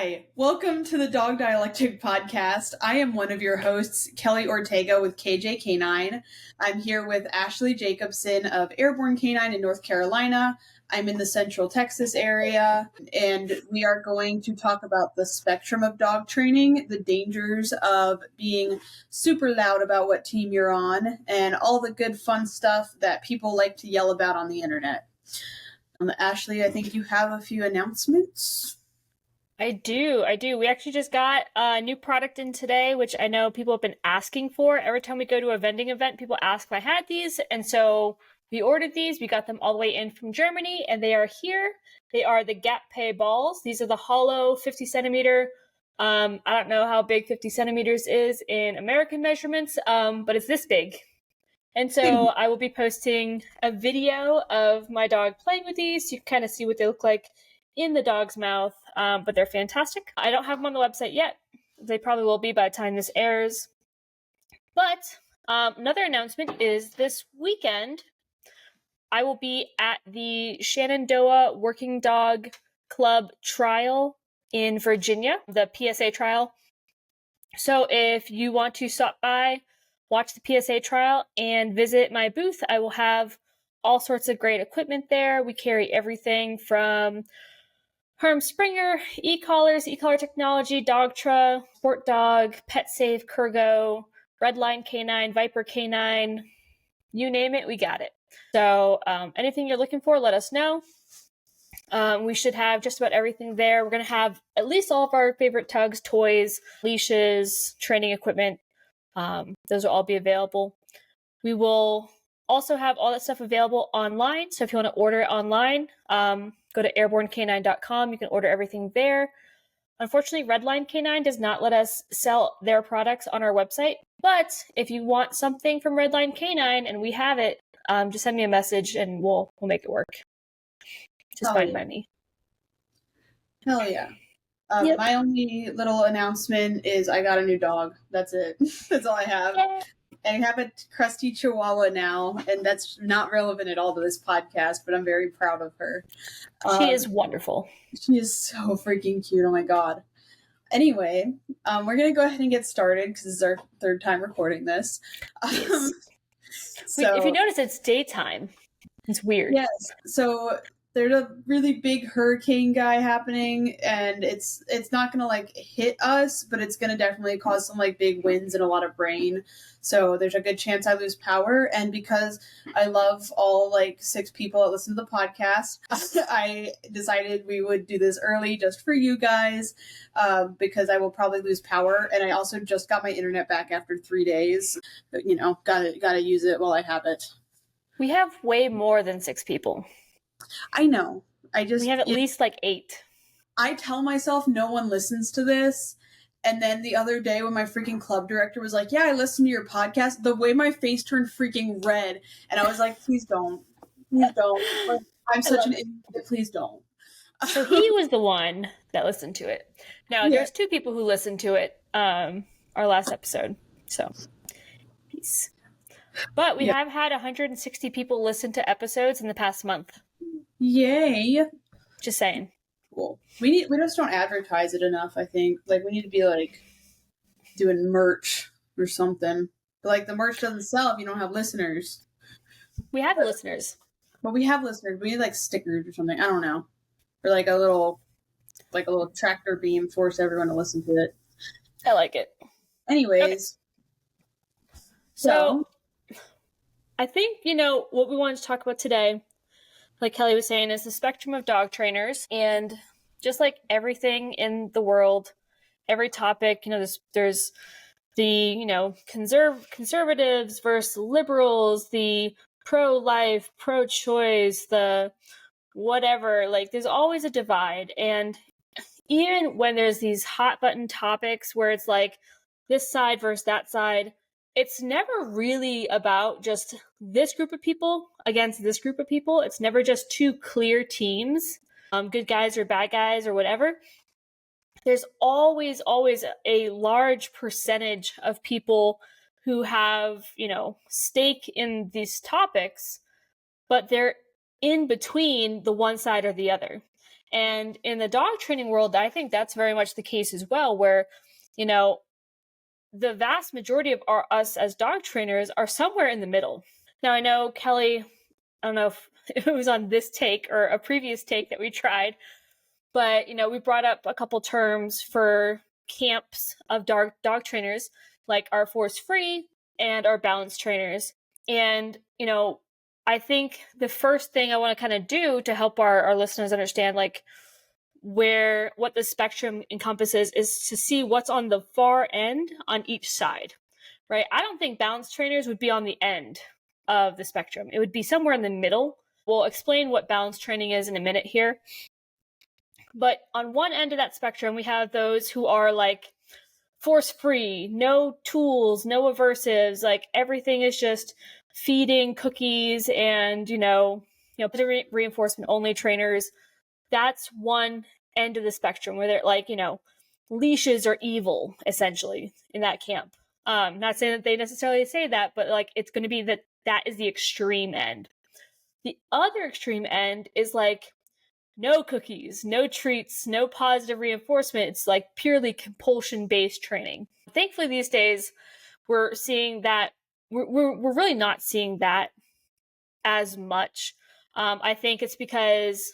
Hi, welcome to the Dog Dialectic Podcast. I am one of your hosts, Kelley Ortega with KJ Canine. I'm here with Ashley Jacobson of Airborne Canine in North Carolina. I'm in the Central Texas area, and we are going to talk about the spectrum of dog training, the dangers of being super loud about what team you're on, and all the good fun stuff that people like to yell about on the internet. Ashley, I think you have a few announcements. I do. We actually just got a new product in today, which I know people have been asking for. Every time we go to a vending event, people ask if I had these. And so we ordered these. We got them all the way in from Germany, and they are here. They are the Gap Pay balls. These are the hollow 50 centimeter. I don't know how big 50 centimeters is in American measurements, but it's this big. And so I will be posting a video of my dog playing with these. You can kind of see what they look like in the dog's mouth, but they're fantastic. I don't have them on the website yet. They probably will be by the time this airs. But another announcement is this weekend, I will be at the Shenandoah Working Dog Club trial in Virginia, the PSA trial. So if you want to stop by, watch the PSA trial, and visit my booth, I will have all sorts of great equipment there. We carry everything from Herm Springer, e-collars, e-collar technology, Dogtra, Sport Dog, Pet Safe, Kurgo, Redline Canine, Viper Canine, you name it, we got it. So anything you're looking for, let us know. We should have just about everything there. We're going to have at least all of our favorite tugs, toys, leashes, training equipment. Those will all be available. We will also have all that stuff available online. So if you want to order it online, go to airbornecanine.com. You can order everything there. Unfortunately, Redline Canine does not let us sell their products on our website. But if you want something from Redline Canine and we have it, just send me a message and we'll make it work. Just fine by me. Hell yeah. Yep. My only little announcement is I got a new dog. That's it. That's all I have. Yeah. I have a crusty Chihuahua now, and that's not relevant at all to this podcast, but I'm very proud of her. She is wonderful. She is so freaking cute. Oh my God. Anyway, we're going to go ahead and get started because this is our third time recording this. Yes. So, if you notice, it's daytime. It's weird. Yes. So there's a really big hurricane guy happening, and it's not going to like hit us, but it's going to definitely cause some like big winds and a lot of rain. So there's a good chance I lose power. And because I love all like 6 people that listen to the podcast, I decided we would do this early just for you guys, because I will probably lose power. And I also just got my internet back after 3 days. You know, gotta use it while I have it. We have way more than 6 people. I know. We have at least like 8. I tell myself no one listens to this. And then the other day when my freaking club director was like, yeah, I listened to your podcast, the way my face turned freaking red. And I was like, please don't. Please don't. Like, I'm such an idiot. Please don't. So he was the one that listened to it. Now, there's 2 people who listened to it, our last episode. So, peace. But we have had 160 people listen to episodes in the past month. Yay. Just saying. Cool. We just don't advertise it enough, I think. Like, we need to be, like, doing merch or something. But, like, the merch doesn't sell if you don't have listeners. We have listeners. Well, we have listeners. We need, like, stickers or something. I don't know. Or, like, a little tractor beam, force everyone to listen to it. I like it. Anyways. Okay. So I think, what we wanted to talk about today, like Kelley was saying, is the spectrum of dog trainers. And just like everything in the world, every topic, there's the, conservatives versus liberals, the pro-life, pro-choice, the whatever, like there's always a divide. And even when there's these hot button topics where it's like this side versus that side, it's never really about just this group of people against this group of people. It's never just 2 clear teams, good guys or bad guys or whatever. There's always a large percentage of people who have, stake in these topics, but they're in between the one side or the other. And in the dog training world, I think that's very much the case as well, where, the vast majority of us as dog trainers are somewhere in the middle. Now, I know Kelley, I don't know if it was on this take or a previous take that we tried, but, we brought up a couple terms for camps of dog trainers, like our force free and our balance trainers. And, I think the first thing I want to kind of do to help our listeners understand, like, what the spectrum encompasses is to see what's on the far end on each side, right? I don't think balance trainers would be on the end of the spectrum. It would be somewhere in the middle. We'll explain what balance training is in a minute here. But on one end of that spectrum, we have those who are like force free, no tools, no aversives, like everything is just feeding, cookies, and, reinforcement only trainers. That's one end of the spectrum where they're like, leashes are evil, essentially, in that camp. Not saying that they necessarily say that, but like it's going to be that is the extreme end. The other extreme end is like no cookies, no treats, no positive reinforcement. It's like purely compulsion-based training. Thankfully, these days, we're seeing that we're really not seeing that as much. I think it's because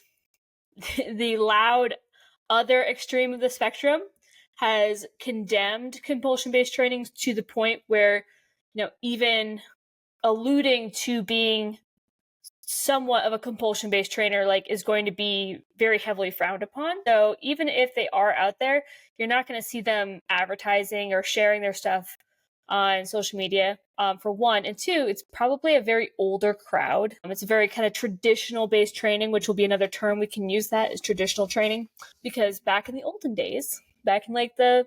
the loud other extreme of the spectrum has condemned compulsion-based training to the point where, even alluding to being somewhat of a compulsion-based trainer, like, is going to be very heavily frowned upon. So even if they are out there, you're not going to see them advertising or sharing their stuff on social media, for one. And two, it's probably a very older crowd. It's a very kind of traditional based training, which will be another term we can use, that is traditional training, because back in the olden days, back in like the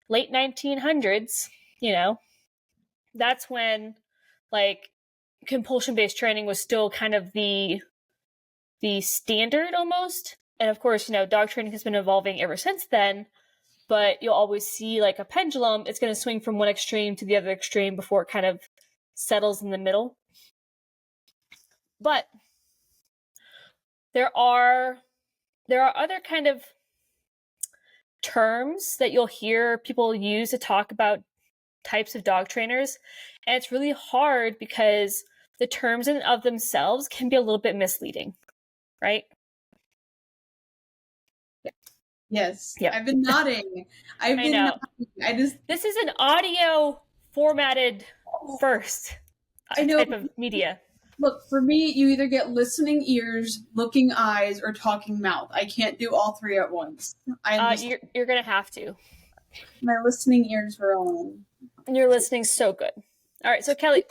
late 1900s, that's when like compulsion-based training was still kind of the standard almost. And of course, dog training has been evolving ever since then, but you'll always see like a pendulum. It's going to swing from one extreme to the other extreme before it kind of settles in the middle. But there are other kind of terms that you'll hear people use to talk about types of dog trainers, and it's really hard because the terms in of themselves can be a little bit misleading, right? Yes. Yep. I've been nodding. I know. This is an audio formatted first type of media. Look, for me, you either get listening ears, looking eyes, or talking mouth. I can't do all three at once. You're gonna have to. My listening ears are on. You're listening so good. All right, so Kelley,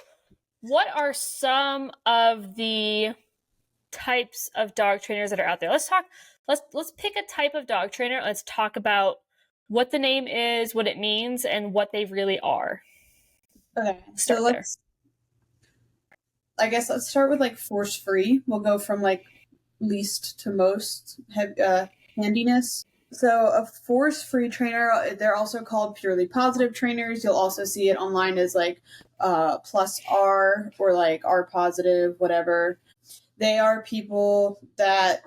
what are some of the types of dog trainers that are out there? Let's pick a type of dog trainer. Let's talk about what the name is, what it means, and what they really are. Okay, so let's start with like force free. We'll go from like least to most handiness. So a force free trainer, they're also called purely positive trainers. You'll also see it online as like plus R or like R positive, whatever. They are people that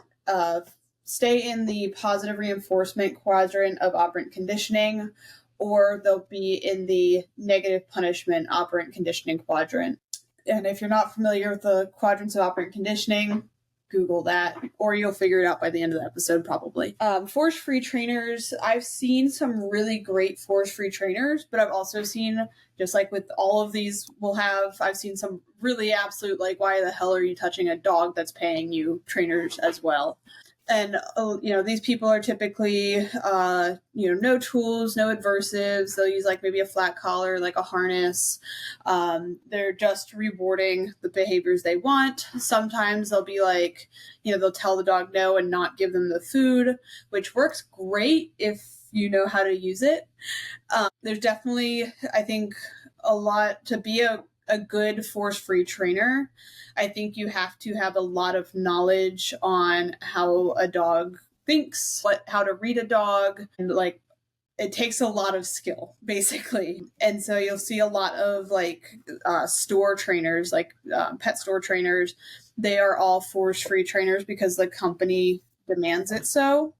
stay in the positive reinforcement quadrant of operant conditioning, or they'll be in the negative punishment operant conditioning quadrant. And if you're not familiar with the quadrants of operant conditioning, Google that, or you'll figure it out by the end of the episode, probably. Force-free trainers, I've seen some really great force-free trainers, but I've also seen, just like with all of these I've seen some really absolute, like, why the hell are you touching a dog that's paying you trainers as well. And, these people are typically, no tools, no adversives. They'll use like maybe a flat collar, like a harness. They're just rewarding the behaviors they want. Sometimes they'll be like, they'll tell the dog no and not give them the food, which works great if you know how to use it. There's definitely, I think, a lot to be a good force-free trainer. I think you have to have a lot of knowledge on how a dog thinks, how to read a dog, and like it takes a lot of skill, basically. And so you'll see a lot of like store trainers, like pet store trainers. They are all force-free trainers because the company demands it so.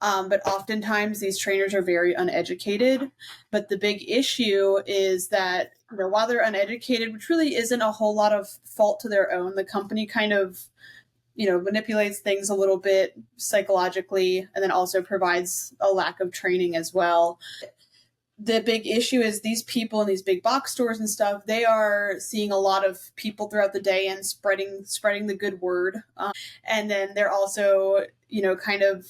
But oftentimes these trainers are very uneducated. But the big issue is that, while they're uneducated, which really isn't a whole lot of fault to their own, the company kind of, manipulates things a little bit psychologically, and then also provides a lack of training as well. The big issue is these people in these big box stores and stuff, they are seeing a lot of people throughout the day and spreading the good word. And then they're also, kind of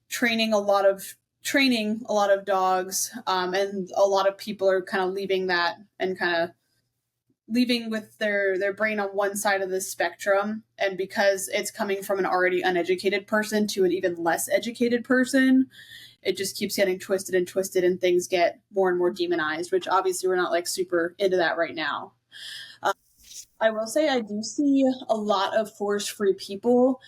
training a lot of dogs, and a lot of people are kind of leaving that and kind of leaving with their brain on one side of the spectrum. And because it's coming from an already uneducated person to an even less educated person, it just keeps getting twisted and things get more and more demonized, which obviously we're not like super into that right now. I will say I do see a lot of force-free people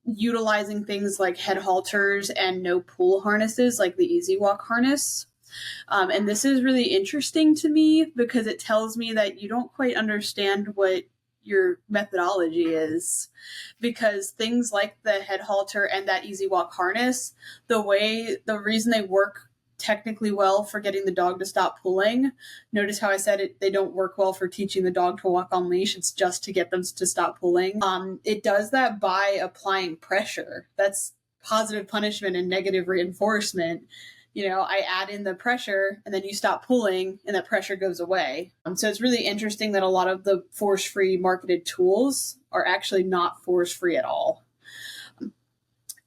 utilizing things like head halters and no pull harnesses, like the Easy Walk harness. And this is really interesting to me because it tells me that you don't quite understand what your methodology is, because things like the head halter and that Easy Walk harness, the reason they work technically well for getting the dog to stop pulling, notice how I said it, they don't work well for teaching the dog to walk on leash, it's just to get them to stop pulling. It does that by applying pressure. That's positive punishment and negative reinforcement. I add in the pressure and then you stop pulling and that pressure goes away. So it's really interesting that a lot of the force-free marketed tools are actually not force-free at all.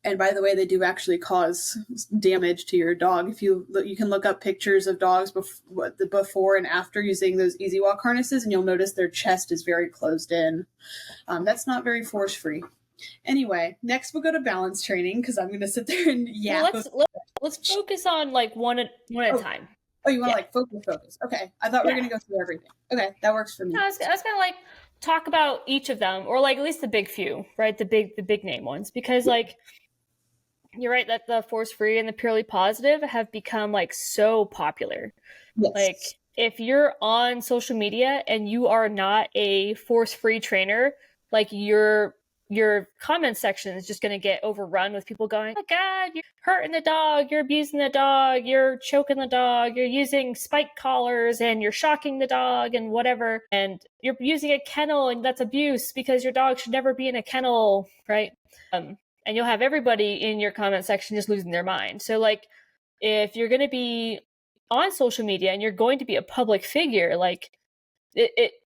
And by the way, they do actually cause damage to your dog. If you can look up pictures of dogs before and after using those Easy Walk harnesses, and you'll notice their chest is very closed in. That's not very force-free. Anyway, next we'll go to balance training because I'm going to sit there and yap. Well, let's focus on like one at a time. Oh, you want to focus? Okay, I thought we were going to go through everything. Okay, that works for me. No, I was going to talk about each of them, or at least the big few, right? The big name ones, because you're right that the force free and the purely positive have become so popular. Yes. If you're on social media and you are not a force free trainer, your comment section is just going to get overrun with people going, oh my God, you're hurting the dog, you're abusing the dog, you're choking the dog, you're using spike collars and you're shocking the dog and whatever. And you're using a kennel and that's abuse because your dog should never be in a kennel, right? And you'll have everybody in your comment section just losing their mind. So if you're going to be on social media and you're going to be a public figure,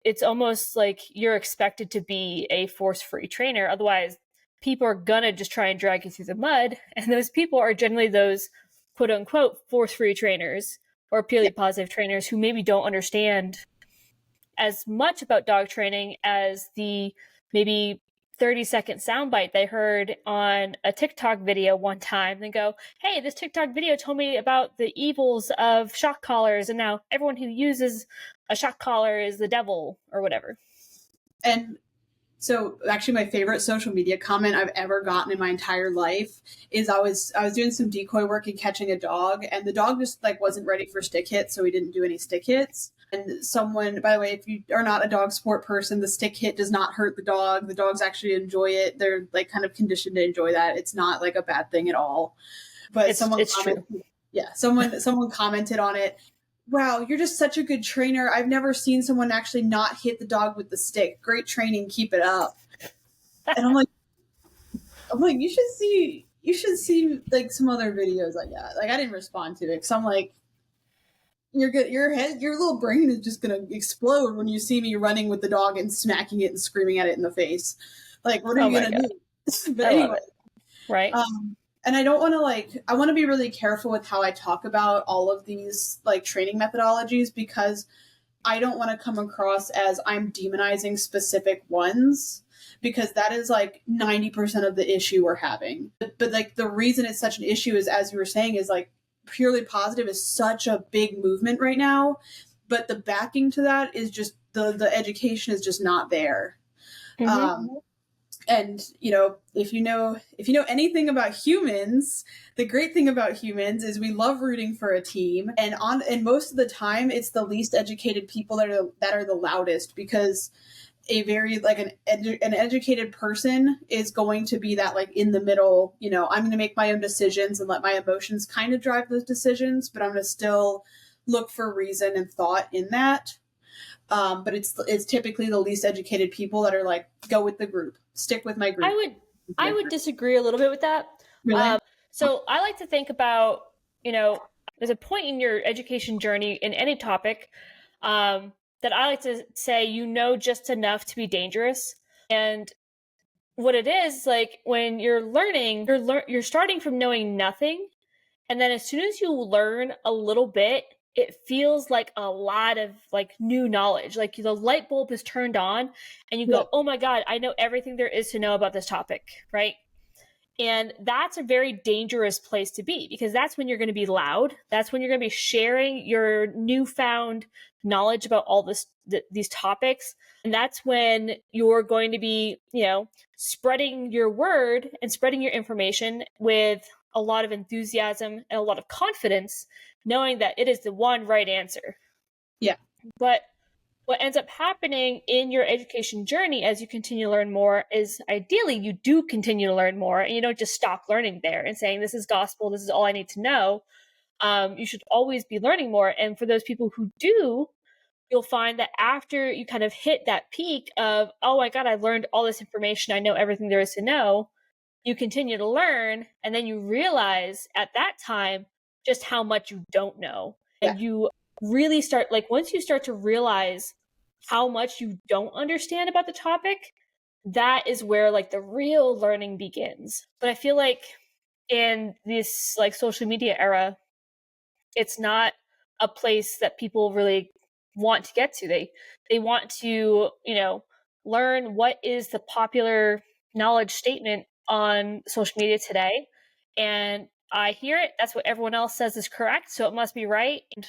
it's almost like you're expected to be a force-free trainer. Otherwise, people are gonna just try and drag you through the mud. And those people are generally those quote-unquote force-free trainers or purely positive trainers who maybe don't understand as much about dog training as the maybe 30-second soundbite they heard on a TikTok video one time. They go, hey, this TikTok video told me about the evils of shock collars, and now everyone who uses a shock collar is the devil or whatever. And so actually my favorite social media comment I've ever gotten in my entire life is I was doing some decoy work and catching a dog, and the dog just wasn't ready for stick hits, so we didn't do any stick hits. And someone, by the way, if you are not a dog sport person, the stick hit does not hurt the dog. The dogs actually enjoy it. They're kind of conditioned to enjoy that. It's not a bad thing at all. But it's true. Yeah, someone commented on it. Wow, you're just such a good trainer. I've never seen someone actually not hit the dog with the stick. Great training, keep it up. And I'm like, you should see some other videos like that. I didn't respond to it because I'm like, you're good. Your little brain is just gonna explode when you see me running with the dog and smacking it and screaming at it in the face. What are you gonna do? But anyway, right. And I don't want to I want to be really careful with how I talk about all of these training methodologies, because I don't want to come across as I'm demonizing specific ones, because that is 90% of the issue we're having. But the reason it's such an issue is, as you were saying, is purely positive is such a big movement right now, but the backing to that is just the education is just not there. Mm-hmm. And if you know anything about humans, the great thing about humans is we love rooting for a team, and most of the time it's the least educated people that are the loudest, because a very like an educated person is going to be that like in the middle, I'm going to make my own decisions and let my emotions kind of drive those decisions, but I'm going to still look for reason and thought in that. But it's typically the least educated people that are like, go with the group, stick with my group. I would disagree a little bit with that. Really? So I like to think about, there's a point in your education journey in any topic that I like to say, just enough to be dangerous. And what it is, like when you're learning, you're starting from knowing nothing. And then as soon as you learn a little bit, it feels like a lot of like new knowledge. Like the light bulb is turned on and you go, oh my God, I know everything there is to know about this topic, right? And that's a very dangerous place to be because that's when you're going to be loud. That's when you're going to be sharing your newfound knowledge about all these topics. And that's when you're going to be, spreading your word and spreading your information with a lot of enthusiasm and a lot of confidence, knowing that it is the one right answer. Yeah. But what ends up happening in your education journey as you continue to learn more is ideally you do continue to learn more and you don't just stop learning there and saying, this is gospel, this is all I need to know. You should always be learning more. And for those people who do, you'll find that after you kind of hit that peak of, oh my God, I learned all this information, I know everything there is to know, you continue to learn. And then you realize at that time just how much you don't know. And you really start, like, once you start to realize how much you don't understand about the topic, that is where like the real learning begins. But I feel like in this like social media era, it's not a place that people really want to get to. They want to, learn what is the popular knowledge statement on social media today. And I hear it. That's what everyone else says is correct. So it must be right. And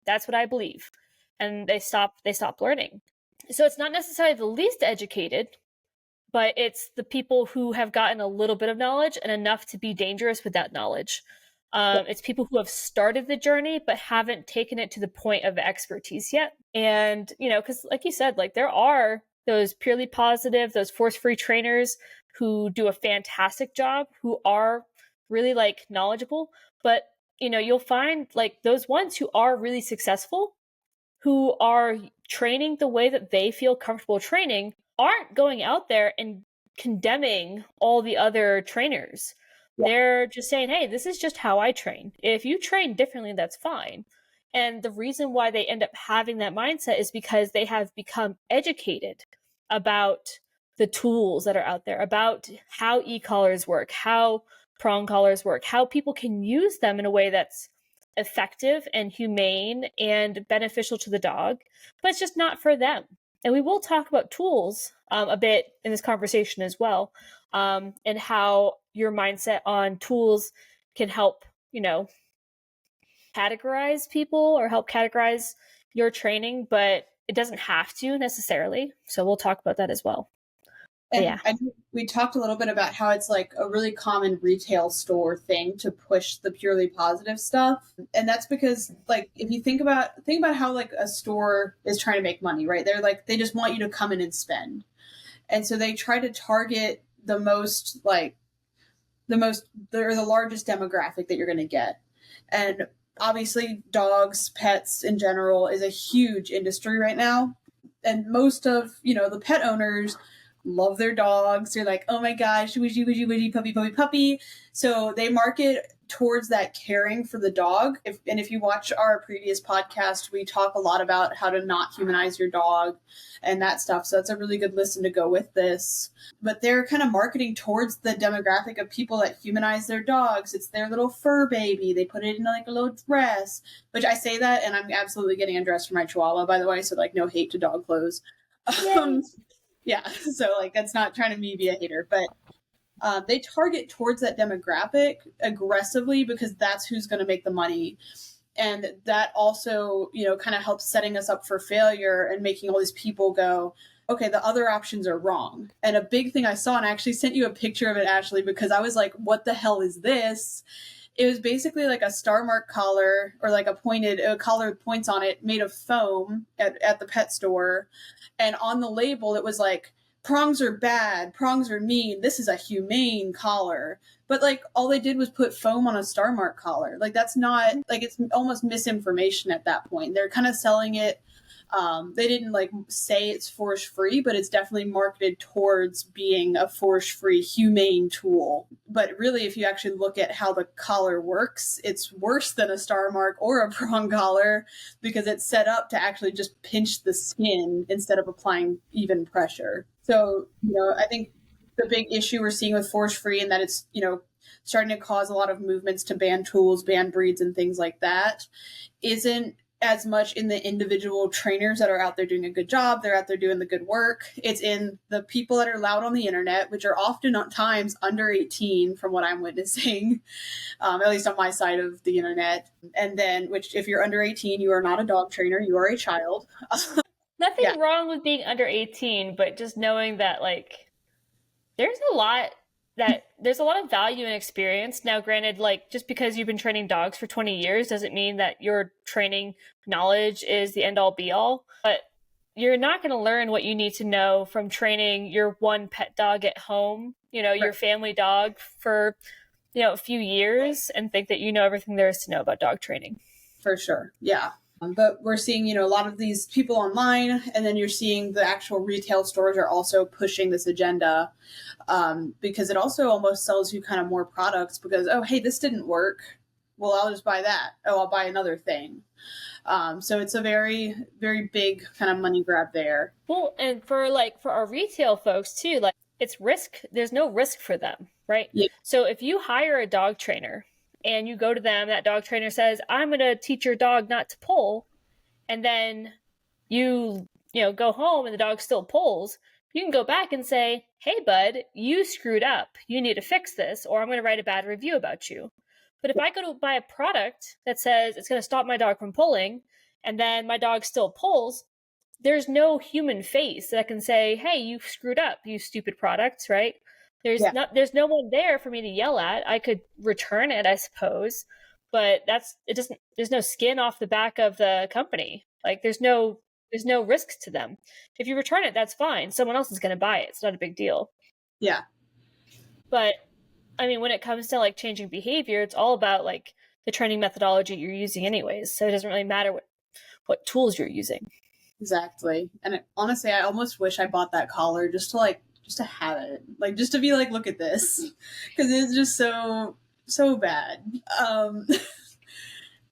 that's what I believe. And they stop learning. So it's not necessarily the least educated, but it's the people who have gotten a little bit of knowledge and enough to be dangerous with that knowledge. It's people who have started the journey but haven't taken it to the point of expertise yet. And, because like you said, like there are those purely positive, those force-free trainers who do a fantastic job, who are really like knowledgeable. But, you'll find like those ones who are really successful, who are training the way that they feel comfortable training, aren't going out there and condemning all the other trainers. They're just saying, hey, this is just how I train. If you train differently, that's fine. And the reason why they end up having that mindset is because they have become educated about the tools that are out there, about how e-collars work, how prong collars work, how people can use them in a way that's effective and humane and beneficial to the dog, but it's just not for them. And we will talk about tools a bit in this conversation as well, and how your mindset on tools can help, categorize people or help categorize your training, but it doesn't have to necessarily. So we'll talk about that as well. And yeah, we talked a little bit about how it's like a really common retail store thing to push the purely positive stuff. And that's because like, if you think about how like a store is trying to make money, right? They're like, they just want you to come in and spend. And so they try to target the largest demographic that you're going to get. And obviously dogs, pets in general is a huge industry right now. And most of, the pet owners love their dogs. They're like, oh my gosh, wishy, puppy. So they market towards that caring for the dog. If you watch our previous podcast, we talk a lot about how to not humanize your dog and that stuff. So that's a really good listen to go with this. But they're kind of marketing towards the demographic of people that humanize their dogs. It's their little fur baby. They put it in like a little dress, which I say that, and I'm absolutely getting undressed for my Chihuahua, by the way. So like no hate to dog clothes. Yeah, so like that's not trying to be a hater, but they target towards that demographic aggressively because that's who's going to make the money. And that also, kind of helps setting us up for failure and making all these people go, okay, the other options are wrong. And a big thing I saw, and I actually sent you a picture of it, Ashley, because I was like, what the hell is this? It was basically like a star mark collar, or like a collar with points on it, made of foam at the pet store. And on the label, it was like, prongs are bad, prongs are mean, this is a humane collar. But like, all they did was put foam on a star mark collar. Like, that's not, like, it's almost misinformation at that point. They're kind of selling it. They didn't like say it's force free, but it's definitely marketed towards being a force free, humane tool. But really, if you actually look at how the collar works, it's worse than a star mark or a prong collar, because it's set up to actually just pinch the skin instead of applying even pressure. So, I think the big issue we're seeing with force free, and that it's, starting to cause a lot of movements to ban tools, ban breeds, and things like that, isn't as much in the individual trainers that are out there doing a good job. They're out there doing the good work. It's in the people that are loud on the internet, which are often at times under 18, from what I'm witnessing, at least on my side of the internet. And then, which, if you're under 18, you are not a dog trainer, you are a child. Nothing wrong with being under 18, but just knowing that, like, there's a lot of value and experience. Now, granted, like, just because you've been training dogs for 20 years doesn't mean that your training knowledge is the end all be all, but you're not going to learn what you need to know from training your one pet dog at home, your family dog for, a few years, and think that you know everything there is to know about dog training. For sure. Yeah. But we're seeing, a lot of these people online, and then you're seeing the actual retail stores are also pushing this agenda, because it also almost sells you kind of more products, because, oh, hey, this didn't work. Well, I'll just buy that. Oh, I'll buy another thing. So it's a very, very big kind of money grab there. Well, and for our retail folks too, like, it's risk. There's no risk for them, right? Yeah. So if you hire a dog trainer and you go to them, that dog trainer says, I'm going to teach your dog not to pull. And then you go home and the dog still pulls. You can go back and say, hey, bud, you screwed up. You need to fix this, or I'm going to write a bad review about you. But if I go to buy a product that says it's going to stop my dog from pulling, and then my dog still pulls, there's no human face that can say, hey, you screwed up, you stupid product, right? There's no one there for me to yell at. I could return it, I suppose, but there's no skin off the back of the company. Like, there's no risks to them. If you return it, that's fine. Someone else is going to buy it. It's not a big deal. Yeah. But I mean, when it comes to like changing behavior, it's all about like the training methodology you're using anyways. So it doesn't really matter what tools you're using. Exactly. And honestly, I almost wish I bought that collar just to have it, like, just to be like, look at this, because it's just so bad.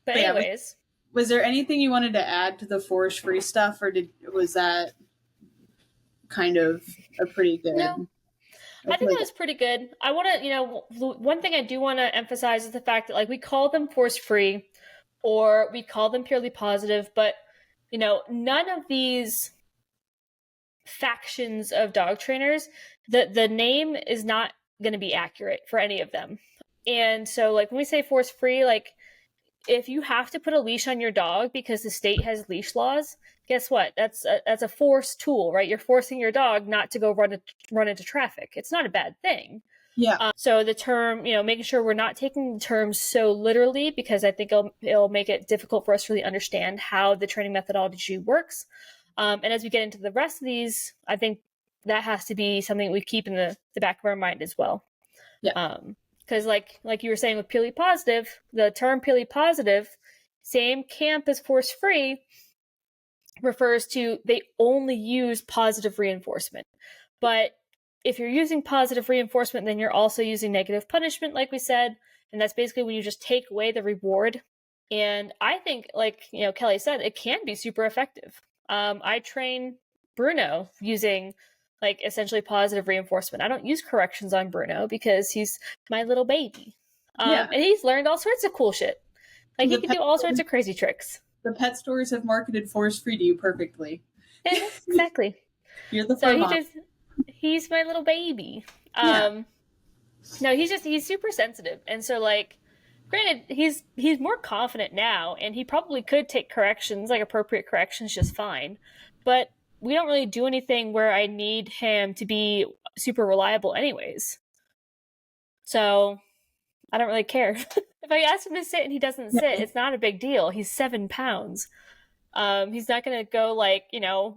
But anyways, was there anything you wanted to add to the force free stuff, or was that kind of a pretty good? No. I think that was pretty good. I want to, one thing I do want to emphasize is the fact that, like, we call them force free or we call them purely positive, but none of these factions of dog trainers, the name is not going to be accurate for any of them. And so, like, when we say force free, like, if you have to put a leash on your dog because the state has leash laws, guess what? That's a force tool, right? You're forcing your dog not to go run into traffic. It's not a bad thing. Yeah. So the term, making sure we're not taking the terms so literally, because I think it'll make it difficult for us to really understand how the training methodology works. And as we get into the rest of these, I think that has to be something we keep in the back of our mind as well. Yeah. Because like you were saying with purely positive, the term purely positive, same camp as force free, refers to they only use positive reinforcement. But if you're using positive reinforcement, then you're also using negative punishment, like we said. And that's basically when you just take away the reward. And I think, like Kelley said, it can be super effective. I train Bruno using like essentially positive reinforcement. I don't use corrections on Bruno because he's my little baby. And he's learned all sorts of cool shit. Like, he can do all sorts of crazy tricks. The pet stores have marketed force free to you perfectly. Exactly. You're the so he's my little baby. No, he's super sensitive. And so, like, granted, he's more confident now, and he probably could take corrections, like appropriate corrections, just fine. But we don't really do anything where I need him to be super reliable anyways. So I don't really care. If I ask him to sit and he doesn't sit, it's not a big deal. He's 7 pounds. He's not going to go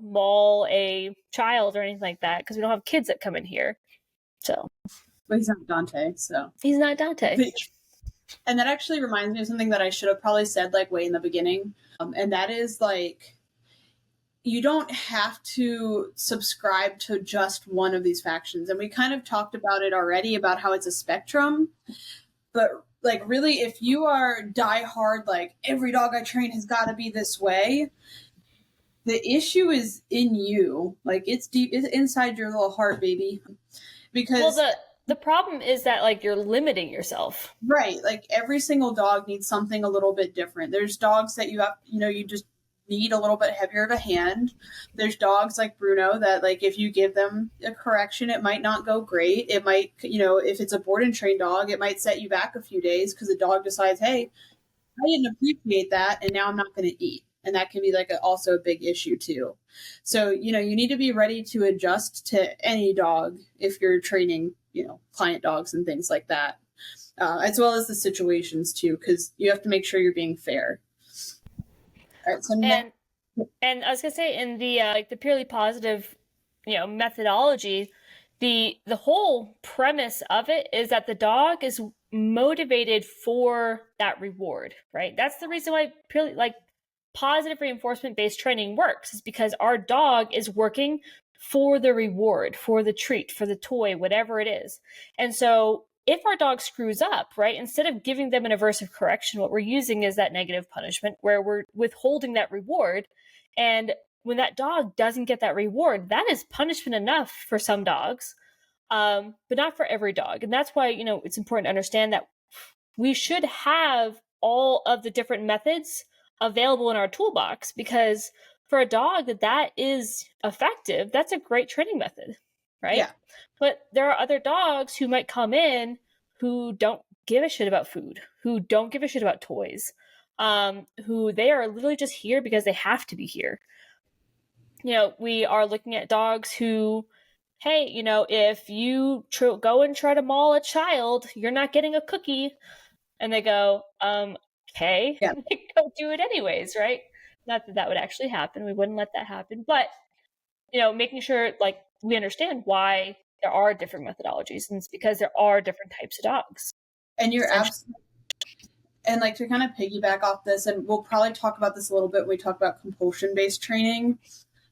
maul a child or anything like that because we don't have kids that come in here. So. Well, he's not Dante, so. He's not Dante. And that actually reminds me of something that I should have probably said way in the beginning. And that is you don't have to subscribe to just one of these factions. And we kind of talked about it already about how it's a spectrum. But really, if you are diehard, every dog I train has got to be this way, the issue is in you. It's deep, it's inside your little heart, baby. Because the problem is that you're limiting yourself. Right. Every single dog needs something a little bit different. There's dogs that you have, you just need a little bit heavier of a hand. There's dogs like Bruno that if you give them a correction, it might not go great. It might, if it's a board and trained dog, it might set you back a few days because the dog decides, hey, I didn't appreciate that, and now I'm not going to eat. And that can be also a big issue too. So, you need to be ready to adjust to any dog if you're training, client dogs and things like that, as well as the situations too, because you have to make sure you're being fair. All right, so and I was gonna say in the the purely positive, methodology, the whole premise of it is that the dog is motivated for that reward, right? That's the reason why purely positive reinforcement based training works, is because our dog is working for the reward, for the treat, for the toy, whatever it is. And so if our dog screws up, right, instead of giving them an aversive correction, what we're using is that negative punishment where we're withholding that reward. And when that dog doesn't get that reward, that is punishment enough for some dogs, but not for every dog. And that's why, it's important to understand that we should have all of the different methods available in our toolbox, because for a dog that is effective, that's a great training method, right? Yeah. But there are other dogs who might come in who don't give a shit about food, who don't give a shit about toys, who they are literally just here because they have to be here. We are looking at dogs who, hey, if you go and try to maul a child, you're not getting a cookie. And they go, okay, yeah. They go do it anyways, right? Not that that would actually happen. We wouldn't let that happen. But, making sure we understand why there are different methodologies, and it's because there are different types of dogs. And you're absolutely, and to kind of piggyback off this, and we'll probably talk about this a little bit when we talk about compulsion-based training,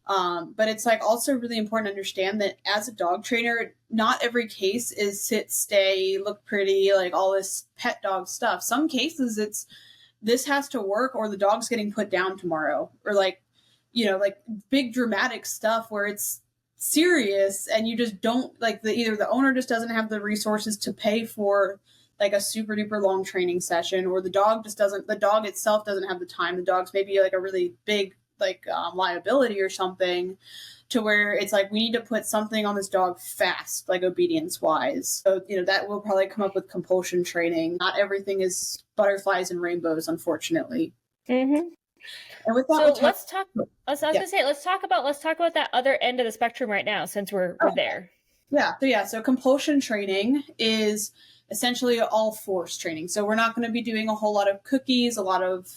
but it's also really important to understand that as a dog trainer, not every case is sit, stay, look pretty, all this pet dog stuff. Some cases it's this has to work or the dog's getting put down tomorrow, or big dramatic stuff where it's serious and you just don't either the owner just doesn't have the resources to pay for a super duper long training session, or the dog itself doesn't have the time. The dog's maybe a really big liability or something, to where it's we need to put something on this dog fast, obedience wise. So that will probably come up with compulsion training. Not everything is butterflies and rainbows, unfortunately. Mm-hmm. And with that, so let's talk. Let's talk about that other end of the spectrum right now, since we're there. Yeah. So compulsion training is essentially all force training. So we're not going to be doing a whole lot of cookies, a lot of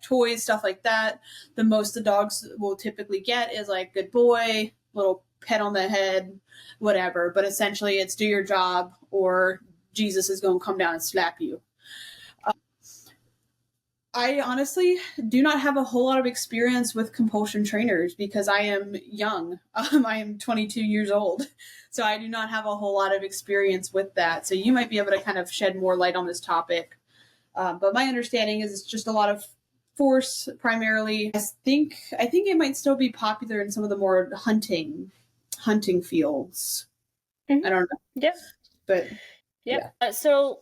toys, stuff like that. The most the dogs will typically get is good boy, little pet on the head, whatever. But essentially it's do your job or Jesus is going to come down and slap you. I honestly do not have a whole lot of experience with compulsion trainers because I am young. I am 22 years old. So I do not have a whole lot of experience with that. So you might be able to kind of shed more light on this topic. But my understanding is it's just a lot of force primarily. I think it might still be popular in some of the more hunting fields. Mm-hmm. I don't know. Yep. But yep. Yeah. So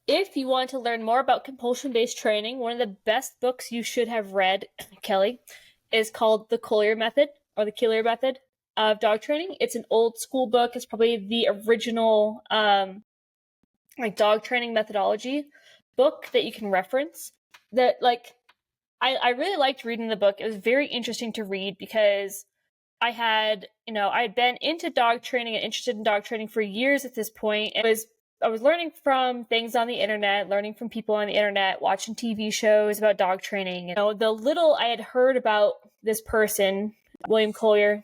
if you want to learn more about compulsion-based training, one of the best books you should have read, Kelley, is called The Collier Method, or The Kelley Method of Dog Training. It's an old school book. It's probably the original dog training methodology book that you can reference. That I really liked reading the book. It was very interesting to read because I had been into dog training and interested in dog training for years at this point. It was I was learning from things on the internet, learning from people on the internet, watching TV shows about dog training. The little I had heard about this person, William Collier,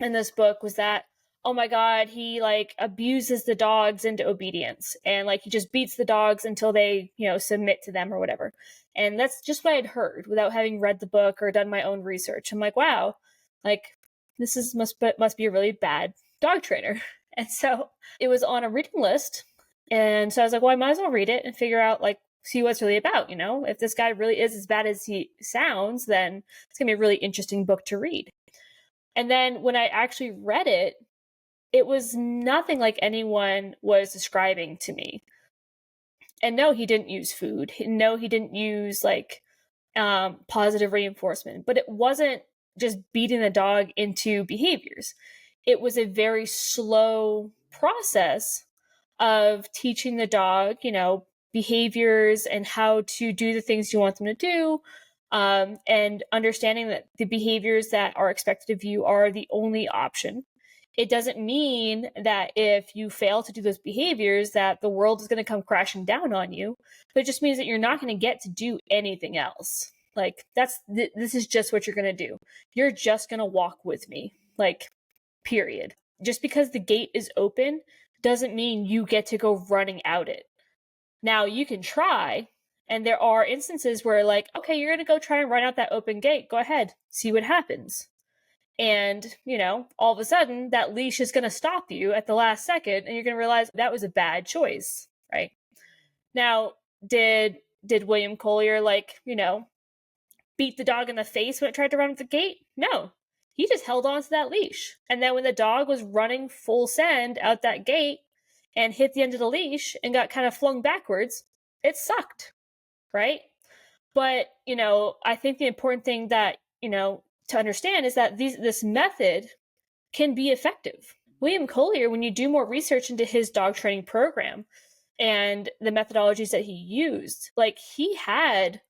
in this book was that, oh my God, he like abuses the dogs into obedience, and like he just beats the dogs until they, submit to them or whatever. And that's just what I had heard without having read the book or done my own research. I'm like, wow, like this must be a really bad dog trainer. And so it was on a reading list. And so I was like, well, I might as well read it and figure out, like, see what it's really about. If this guy really is as bad as he sounds, then it's going to be a really interesting book to read. And then when I actually read it, it was nothing like anyone was describing to me. And no, he didn't use food. No, he didn't use like positive reinforcement. But it wasn't just beating the dog into behaviors. It was a very slow process of teaching the dog, behaviors and how to do the things you want them to do, and understanding that the behaviors that are expected of you are the only option. It doesn't mean that if you fail to do those behaviors that the world is going to come crashing down on you, but it just means that you're not going to get to do anything else. Like this is just what you're going to do. You're just going to walk with me, like, period. Just because the gate is open doesn't mean you get to go running out it. Now you can try, and there are instances where, like, okay, you're going to go try and run out that open gate. Go ahead, see what happens. And, all of a sudden that leash is going to stop you at the last second, and you're going to realize that was a bad choice, right? Now, did William Collier, like, beat the dog in the face when it tried to run at the gate? No. He just held on to that leash. And then when the dog was running full send out that gate and hit the end of the leash and got kind of flung backwards, it sucked, right? But, I think the important thing that, to understand is that this method can be effective. William Collier, when you do more research into his dog training program and the methodologies that he used, like, he had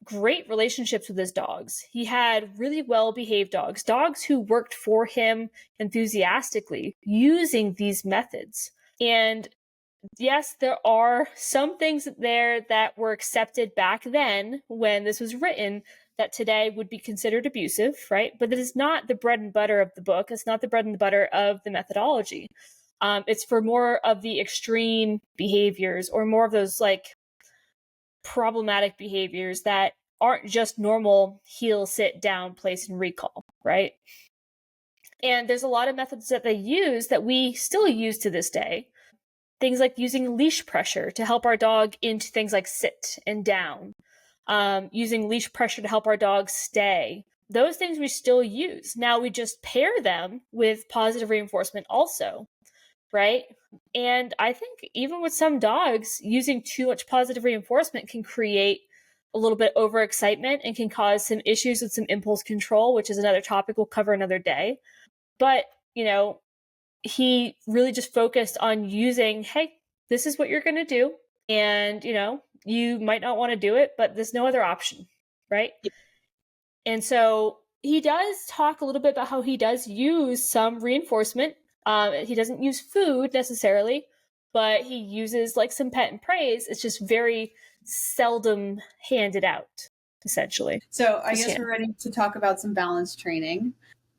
great relationships with his dogs. He had really well-behaved dogs who worked for him enthusiastically using these methods. And yes, there are some things there that were accepted back then when this was written that today would be considered abusive, right? But it is not the bread and butter of the book. It's not the bread and butter of the methodology. It's for more of the extreme behaviors or more of those like problematic behaviors that aren't just normal heel, sit, down, place, and recall, right? And there's a lot of methods that they use that we still use to this day. Things like using leash pressure to help our dog into things like sit and down, using leash pressure to help our dog stay. Those things we still use. Now we just pair them with positive reinforcement also, right? And I think even with some dogs, using too much positive reinforcement can create a little bit overexcitement and can cause some issues with some impulse control, which is another topic we'll cover another day. But, he really just focused on using, hey, this is what you're going to do. And, you might not want to do it, but there's no other option, right? Yeah. And so he does talk a little bit about how he does use some reinforcement. He doesn't use food necessarily, but he uses like some pet and praise. It's just very seldom handed out, essentially. So I guess we're ready to talk about some balance training,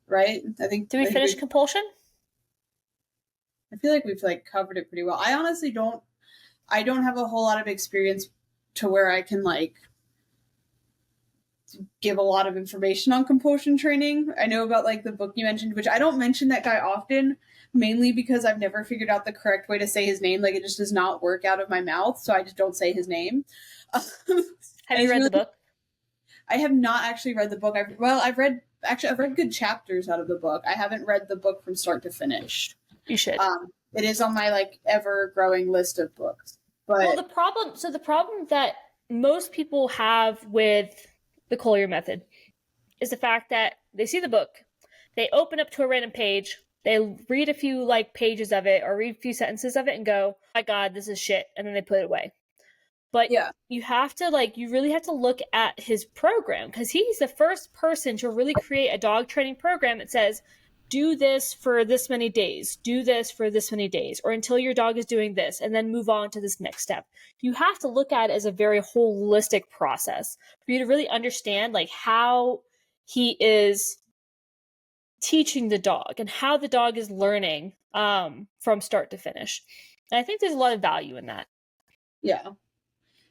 right? I think. Did we finish compulsion? I feel like we've covered it pretty well. I honestly don't have a whole lot of experience to where I can give a lot of information on compulsion training. I know about the book you mentioned, which I don't mention that guy often, mainly because I've never figured out the correct way to say his name. It just does not work out of my mouth, so I just don't say his name. Have you read the book? I have not actually read the book. I've read good chapters out of the book. I haven't read the book from start to finish. You should. It is on my ever growing list of books. But well, the problem that most people have with the Collier method is the fact that they see the book, they open up to a random page, they read a few pages of it or read a few sentences of it and go, oh my God, this is shit, and then they put it away. But yeah, you have to you really have to look at his program, because he's the first person to really create a dog training program that says, do this for this many days, do this for this many days, or until your dog is doing this, and then move on to this next step. You have to look at it as a very holistic process for you to really understand like how he is teaching the dog and how the dog is learning from start to finish. And I think there's a lot of value in that. Yeah.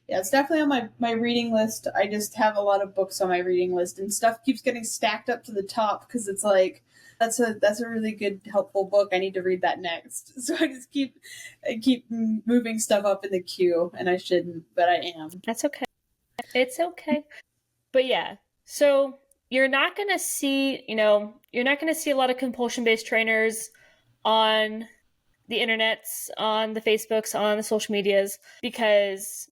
Yeah, it's definitely on my reading list. I just have a lot of books on my reading list, and stuff keeps getting stacked up to the top because it's like, that's a really good, helpful book. I need to read that next. So I just keep moving stuff up in the queue, and I shouldn't, but I am. That's okay. It's okay. But yeah, so you're not going to see, you're not going to see a lot of compulsion-based trainers on the internets, on the Facebooks, on the social medias, because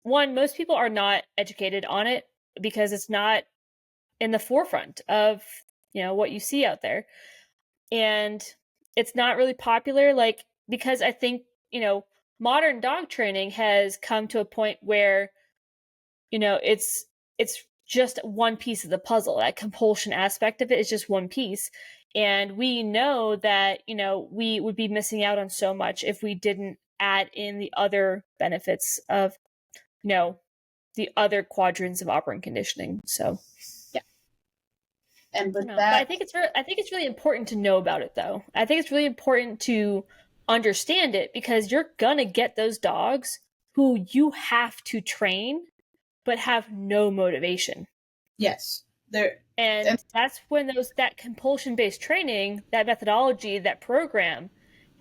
one, most people are not educated on it because it's not in the forefront of, what you see out there. And it's not really popular, like, because I think, modern dog training has come to a point where, it's just one piece of the puzzle. That compulsion aspect of it is just one piece. And we know that, we would be missing out on so much if we didn't add in the other benefits of, the other quadrants of operant conditioning. So, yeah. And with that, but I think it's really important to know about it, though. I think it's really important to understand it because you're gonna get those dogs who you have to train but have no motivation. Yes. And that's when that compulsion-based training, that methodology, that program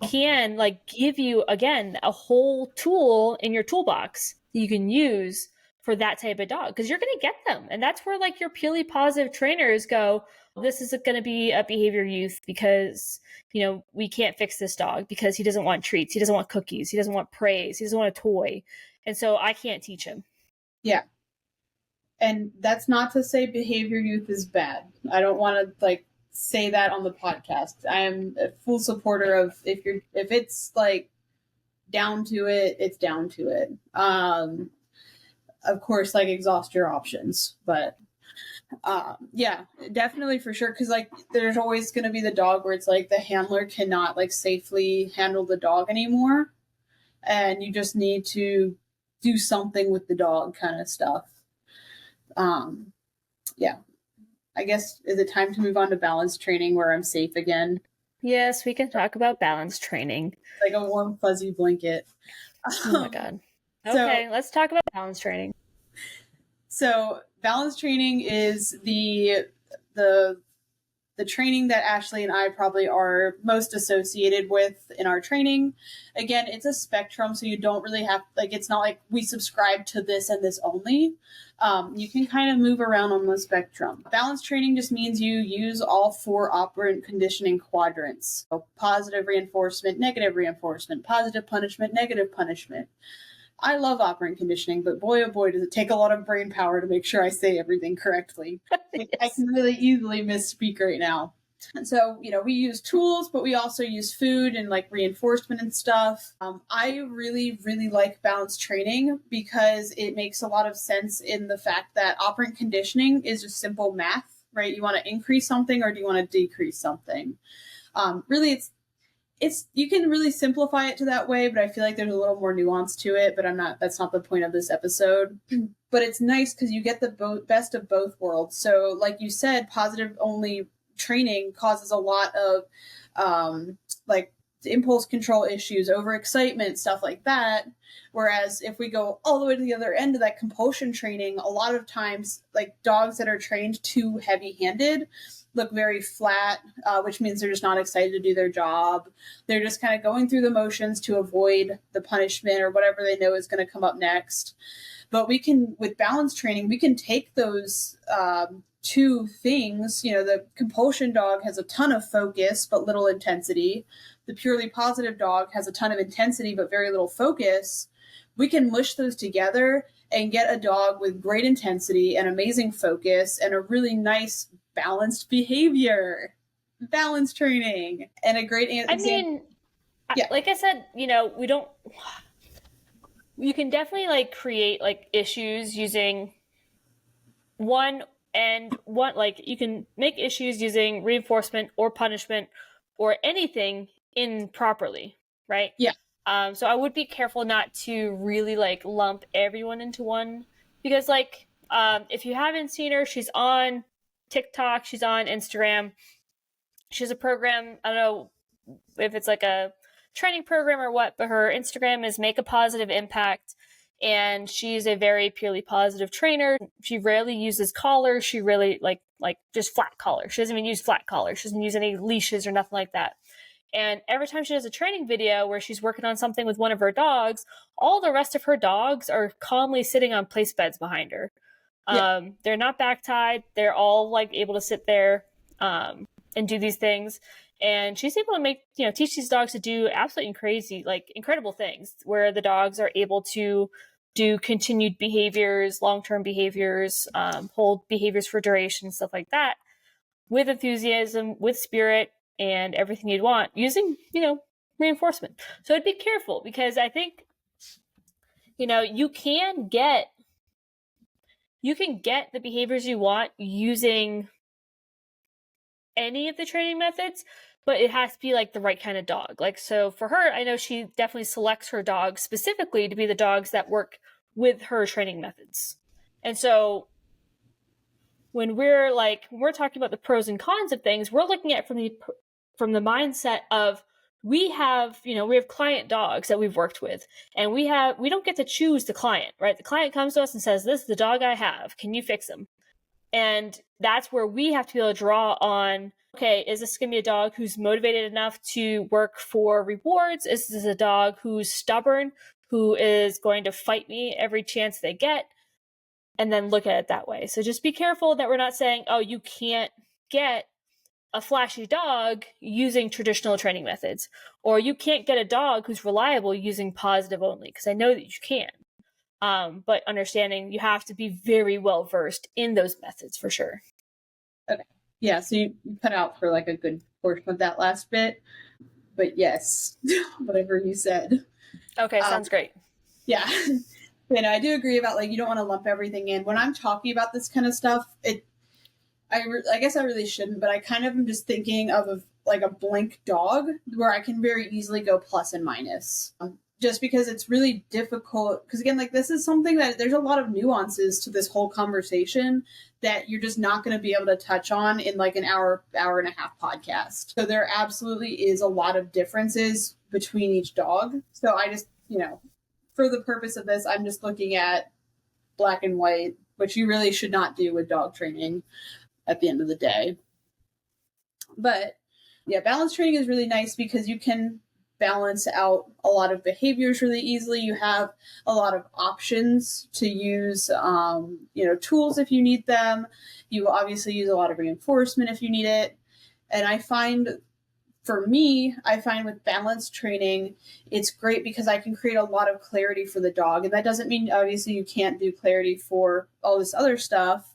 can like give you, again, a whole tool in your toolbox that you can use for that type of dog, because you're going to get them. And that's where like your purely positive trainers go, this is going to be a behavior youth because, we can't fix this dog because he doesn't want treats. He doesn't want cookies. He doesn't want praise. He doesn't want a toy. And so I can't teach him. Yeah. And that's not to say behavior youth is bad. I don't want to like say that on the podcast. I am a full supporter of if it's like down to it, it's down to it. Of course, like exhaust your options, but yeah, definitely for sure. Because like there's always going to be the dog where it's like the handler cannot like safely handle the dog anymore, and you just need to do something with the dog, kind of stuff. Yeah, I guess, is it time to move on to balance training where I'm safe again? Yes, we can talk about balance training. Like a warm, fuzzy blanket. Oh my God. Okay, let's talk about balance training. So balance training is the training that Ashley and I probably are most associated with in our training. Again, it's a spectrum, so you don't really have, like, it's not like we subscribe to this and this only. You can kind of move around on the spectrum. Balance training just means you use all 4 operant conditioning quadrants. So positive reinforcement, negative reinforcement, positive punishment, negative punishment. I love operant conditioning, but boy, oh boy, does it take a lot of brain power to make sure I say everything correctly. Yes. I can really easily misspeak right now. And so, we use tools, but we also use food and like reinforcement and stuff. I really, really like balance training because it makes a lot of sense in the fact that operant conditioning is just simple math, right? You want to increase something or do you want to decrease something? Really, it's you can really simplify it to that way, but I feel like there's a little more nuance to it, but that's not the point of this episode. But it's nice because you get the best of both worlds. So like you said, positive only training causes a lot of like impulse control issues, overexcitement, stuff like that. Whereas if we go all the way to the other end of that compulsion training, a lot of times like dogs that are trained too heavy-handed look very flat, which means they're just not excited to do their job. They're just kind of going through the motions to avoid the punishment or whatever they know is going to come up next. But with balance training, we can take those 2 things. The compulsion dog has a ton of focus, but little intensity. The purely positive dog has a ton of intensity, but very little focus. We can mush those together and get a dog with great intensity and amazing focus and a really nice balanced behavior. Balance training. And a great example. Yeah. Like I said, you can definitely like create like issues using one And you can make issues using reinforcement or punishment or anything improperly, right? Yeah. So I would be careful not to really like lump everyone into one, because if you haven't seen her, she's on TikTok, she's on Instagram. She has a program. I don't know if it's like a training program or what, but her Instagram is Make a Positive Impact. And she's a very purely positive trainer. She rarely uses collars. She really like just flat collars. She doesn't even use flat collars. She doesn't use any leashes or nothing like that. And every time she does a training video where she's working on something with one of her dogs, all the rest of her dogs are calmly sitting on place beds behind her. Yeah. They're not back tied. They're all like able to sit there and do these things. And she's able to teach these dogs to do absolutely crazy, like incredible things, where the dogs are able to do continued behaviors, long-term behaviors, hold behaviors for duration, stuff like that, with enthusiasm, with spirit, and everything you'd want, using, reinforcement. So I'd be careful, because I think, you can get the behaviors you want using any of the training methods, but it has to be like the right kind of dog. Like, so for her, I know she definitely selects her dogs specifically to be the dogs that work with her training methods. And so when we're talking about the pros and cons of things, we're looking at from the mindset of, we have client dogs that we've worked with, and we don't get to choose the client, right? The client comes to us and says, "This is the dog I have. Can you fix him?" And that's where we have to be able to draw on, okay, is this going to be a dog who's motivated enough to work for rewards? Is this a dog who's stubborn, who is going to fight me every chance they get? And then look at it that way. So just be careful that we're not saying, oh, you can't get a flashy dog using traditional training methods, or you can't get a dog who's reliable using positive only, because I know that you can. But understanding you have to be very well versed in those methods for sure. Okay. Yeah, so you cut out for like a good portion of that last bit. But yes, whatever you said. Okay, sounds great. Yeah. I do agree about you don't want to lump everything in. When I'm talking about this kind of stuff, I guess I really shouldn't, but I kind of am just thinking of a blank dog where I can very easily go plus and minus. Just because it's really difficult, because again, this is something that there's a lot of nuances to this whole conversation that you're just not going to be able to touch on in an hour and a half podcast. So there absolutely is a lot of differences between each dog. So I just, for the purpose of this, I'm just looking at black and white, which you really should not do with dog training at the end of the day. But yeah, balance training is really nice because you can balance out a lot of behaviors really easily. You have a lot of options to use, tools if you need them. You obviously use a lot of reinforcement if you need it. And I find with balance training, it's great because I can create a lot of clarity for the dog. And that doesn't mean, obviously, you can't do clarity for all this other stuff.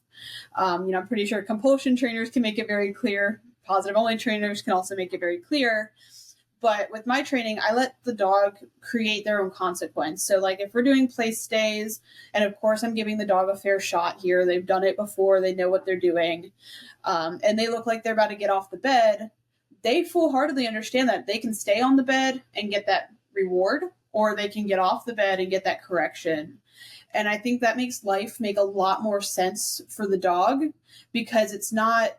I'm pretty sure compulsion trainers can make it very clear. Positive only trainers can also make it very clear. But with my training, I let the dog create their own consequence. So if we're doing place stays, and of course I'm giving the dog a fair shot here, they've done it before, they know what they're doing, and they look like they're about to get off the bed, they full-heartedly understand that they can stay on the bed and get that reward, or they can get off the bed and get that correction. And I think that makes life make a lot more sense for the dog, because it's not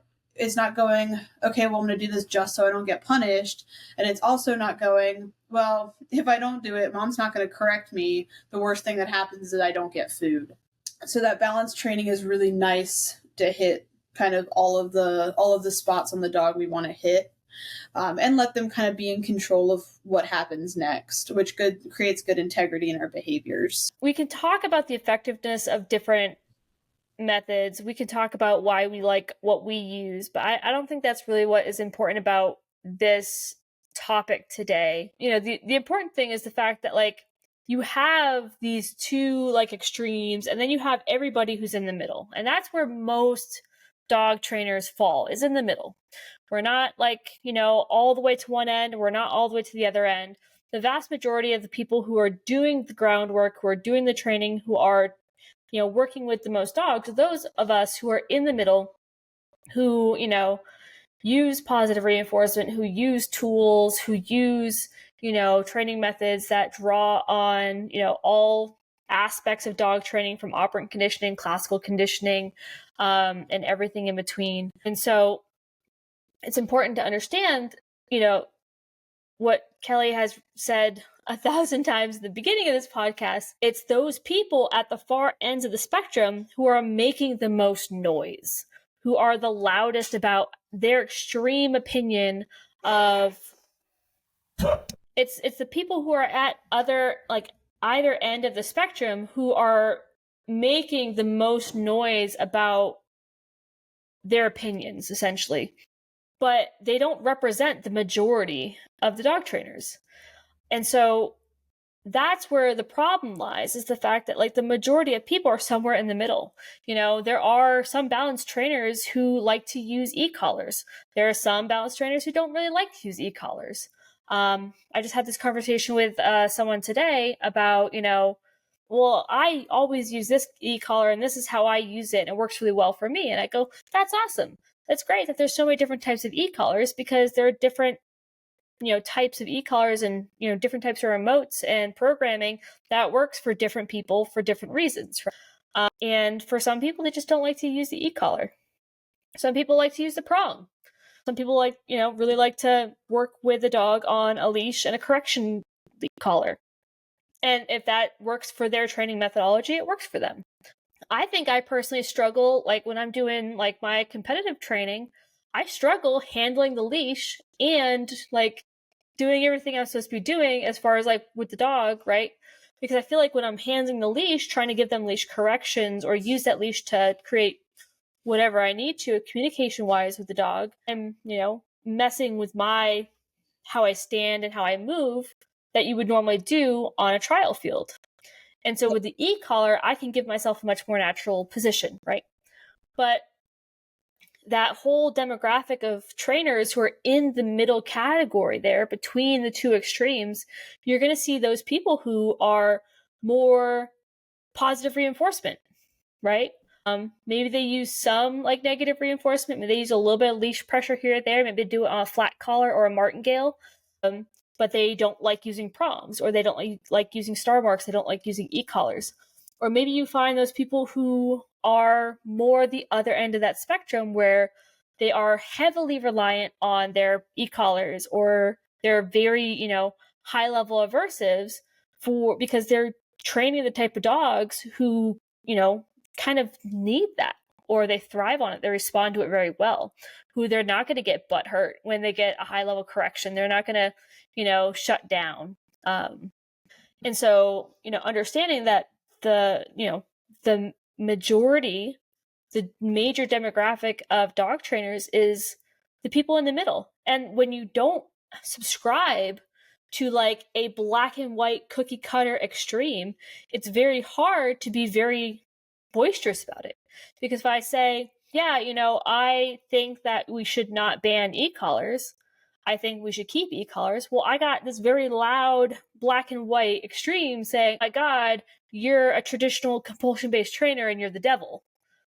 going, okay, well, I'm going to do this just so I don't get punished. And it's also not going, well, if I don't do it, mom's not going to correct me. The worst thing that happens is I don't get food. So that balance training is really nice to hit kind of all of the spots on the dog we want to hit, and let them kind of be in control of what happens next, which creates good integrity in our behaviors. We can talk about the effectiveness of different methods. We can talk about why we like what we use, but I don't think that's really what is important about this topic today. The important thing is the fact that you have these two extremes, and then you have everybody who's in the middle. And that's where most dog trainers fall, is in the middle. We're not all the way to one end. We're not all the way to the other end. The vast majority of the people who are doing the groundwork, who are doing the training, who are working with the most dogs, those of us who are in the middle, who, use positive reinforcement, who use tools, who use, training methods that draw on, all aspects of dog training, from operant conditioning, classical conditioning, and everything in between. And so it's important to understand, what Kelley has said 1,000 times at the beginning of this podcast. It's those people at the far ends of the spectrum who are making the most noise, who are the loudest about their extreme opinion of it's the people who are at either end of the spectrum who are making the most noise about their opinions, essentially. But they don't represent the majority of the dog trainers. And so that's where the problem lies, is the fact that the majority of people are somewhere in the middle. There are some balanced trainers who like to use e-collars. There are some balanced trainers who don't really like to use e-collars. I just had this conversation with someone today about, well, I always use this e-collar and this is how I use it and it works really well for me. And I go, that's awesome. That's great that there's so many different types of e-collars, because there are different types of e-collars and different types of remotes and programming that works for different people for different reasons. And for some people, they just don't like to use the e-collar. Some people like to use the prong. Some people really like to work with the dog on a leash and a correction collar. And if that works for their training methodology, it works for them. I think I personally struggle, when I'm doing my competitive training, I struggle handling the leash and doing everything I'm supposed to be doing as far as with the dog, right? Because I feel like when I'm handling the leash, trying to give them leash corrections or use that leash to create whatever I need to communication wise with the dog, I'm, messing with how I stand and how I move that you would normally do on a trial field. And so with the e-collar, I can give myself a much more natural position, right? But that whole demographic of trainers who are in the middle category there between the two extremes, you're going to see those people who are more positive reinforcement, right? Maybe they use some negative reinforcement. Maybe they use a little bit of leash pressure here or there. Maybe they do it on a flat collar or a martingale. But they don't like using prongs, or they don't like using star marks. They don't like using e-collars. Or maybe you find those people who are more the other end of that spectrum, where they are heavily reliant on their e-collars, or they're very, high-level aversives because they're training the type of dogs who, kind of need that, or they thrive on it. They respond to it very well, who they're not going to get butt hurt when they get a high-level correction. They're not going to shut down. And so, understanding that the majority, the major demographic of dog trainers is the people in the middle. And when you don't subscribe to a black and white cookie cutter extreme, it's very hard to be very boisterous about it. Because if I say, yeah, I think that we should not ban e-collars, I think we should keep e-collars. Well, I got this very loud black and white extreme saying, my God, you're a traditional compulsion-based trainer and you're the devil.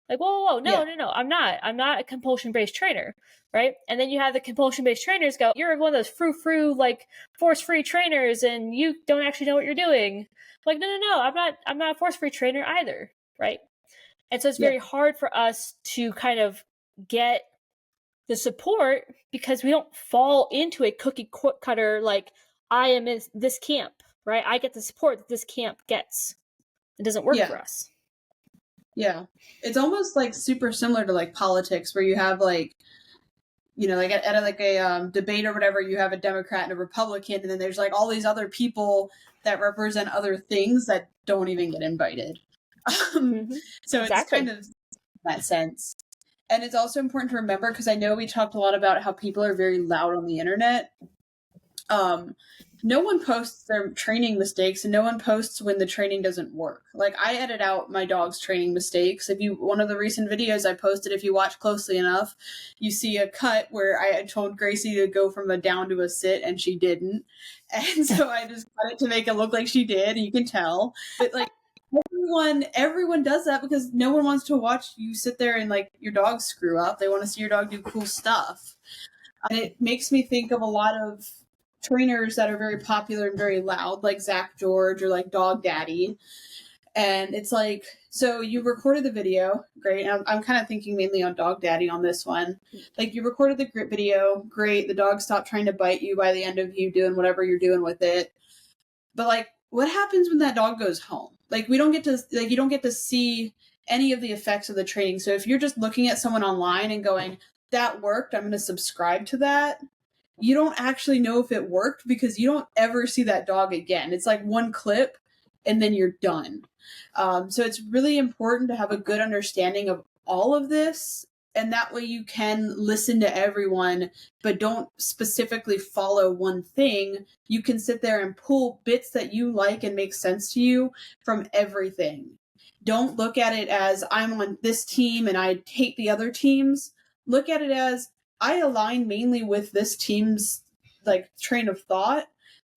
Whoa, no, I'm not a compulsion-based trainer, right? And then you have the compulsion-based trainers go, you're one of those frou-frou, force-free trainers and you don't actually know what you're doing. No, I'm not a force-free trainer either, right? And so it's very hard for us to kind of get the support, because we don't fall into a cookie cutter I am in this camp, right? I get the support that this camp gets. It doesn't work for us. Yeah. It's almost super similar to politics, where you have at a debate or whatever, you have a Democrat and a Republican, and then there's all these other people that represent other things that don't even get invited. So exactly. It's kind of that sense. And it's also important to remember, because I know we talked a lot about how people are very loud on the internet. No one posts their training mistakes, and no one posts when the training doesn't work. I edit out my dog's training mistakes. One of the recent videos I posted, if you watch closely enough, you see a cut where I had told Gracie to go from a down to a sit, and she didn't. And so I just cut it to make it look like she did, and you can tell. But everyone does that because no one wants to watch you sit there and like your dog screw up. They want to see your dog do cool stuff. And it makes me think of a lot of trainers that are very popular and very loud, like Zach George or like Dog Daddy. And it's like, so you recorded the video, great. And I'm kind of thinking mainly on Dog Daddy on this one. Like you recorded the video, great. The dog stopped trying to bite you by the end of you doing whatever you're doing with it. But like, what happens when that dog goes home? Like, you don't get to see any of the effects of the training. So if you're just looking at someone online and going, that worked, I'm going to subscribe to that, you don't actually know if it worked because you don't ever see that dog again. It's like one clip and then you're done. So it's really important to have a good understanding of all of this. And that way you can listen to everyone, but don't specifically follow one thing. You can sit there and pull bits that you like and make sense to you from everything. Don't look at it as I'm on this team and I hate the other teams. Look at it as I align mainly with this team's like train of thought,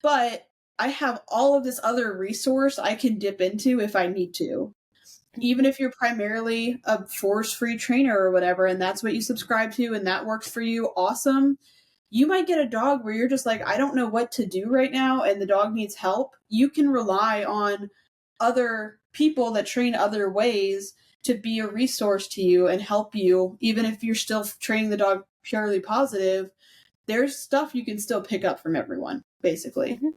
but I have all of this other resource I can dip into if I need to. Even if you're primarily a force-free trainer or whatever, and that's what you subscribe to and that works for you, awesome. You might get a dog where you're just like, I don't know what to do right now, and the dog needs help. You can rely on other people that train other ways to be a resource to you and help you, even if you're still training the dog purely positive. There's stuff you can still pick up from everyone, basically. Mm-hmm.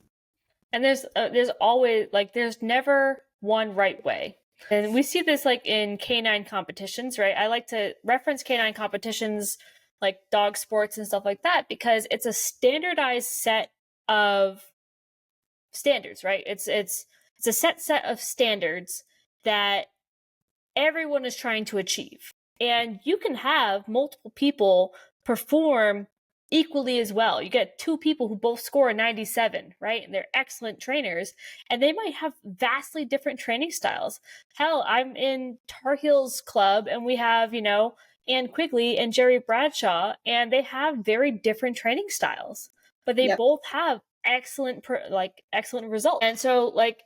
And there's always, like, there's never one right way. And we see this like in canine competitions, right? I like to reference canine competitions like dog sports and stuff like that because it's a standardized set of standards, right? It's a set of standards that everyone is trying to achieve. And you can have multiple people perform equally as well. You get two people who both score a 97, right? And they're excellent trainers, and they might have vastly different training styles. Hell, I'm in Tar Heels Club, and we have, Ann Quigley and Jerry Bradshaw, and they have very different training styles, but they both have excellent results. And so, like,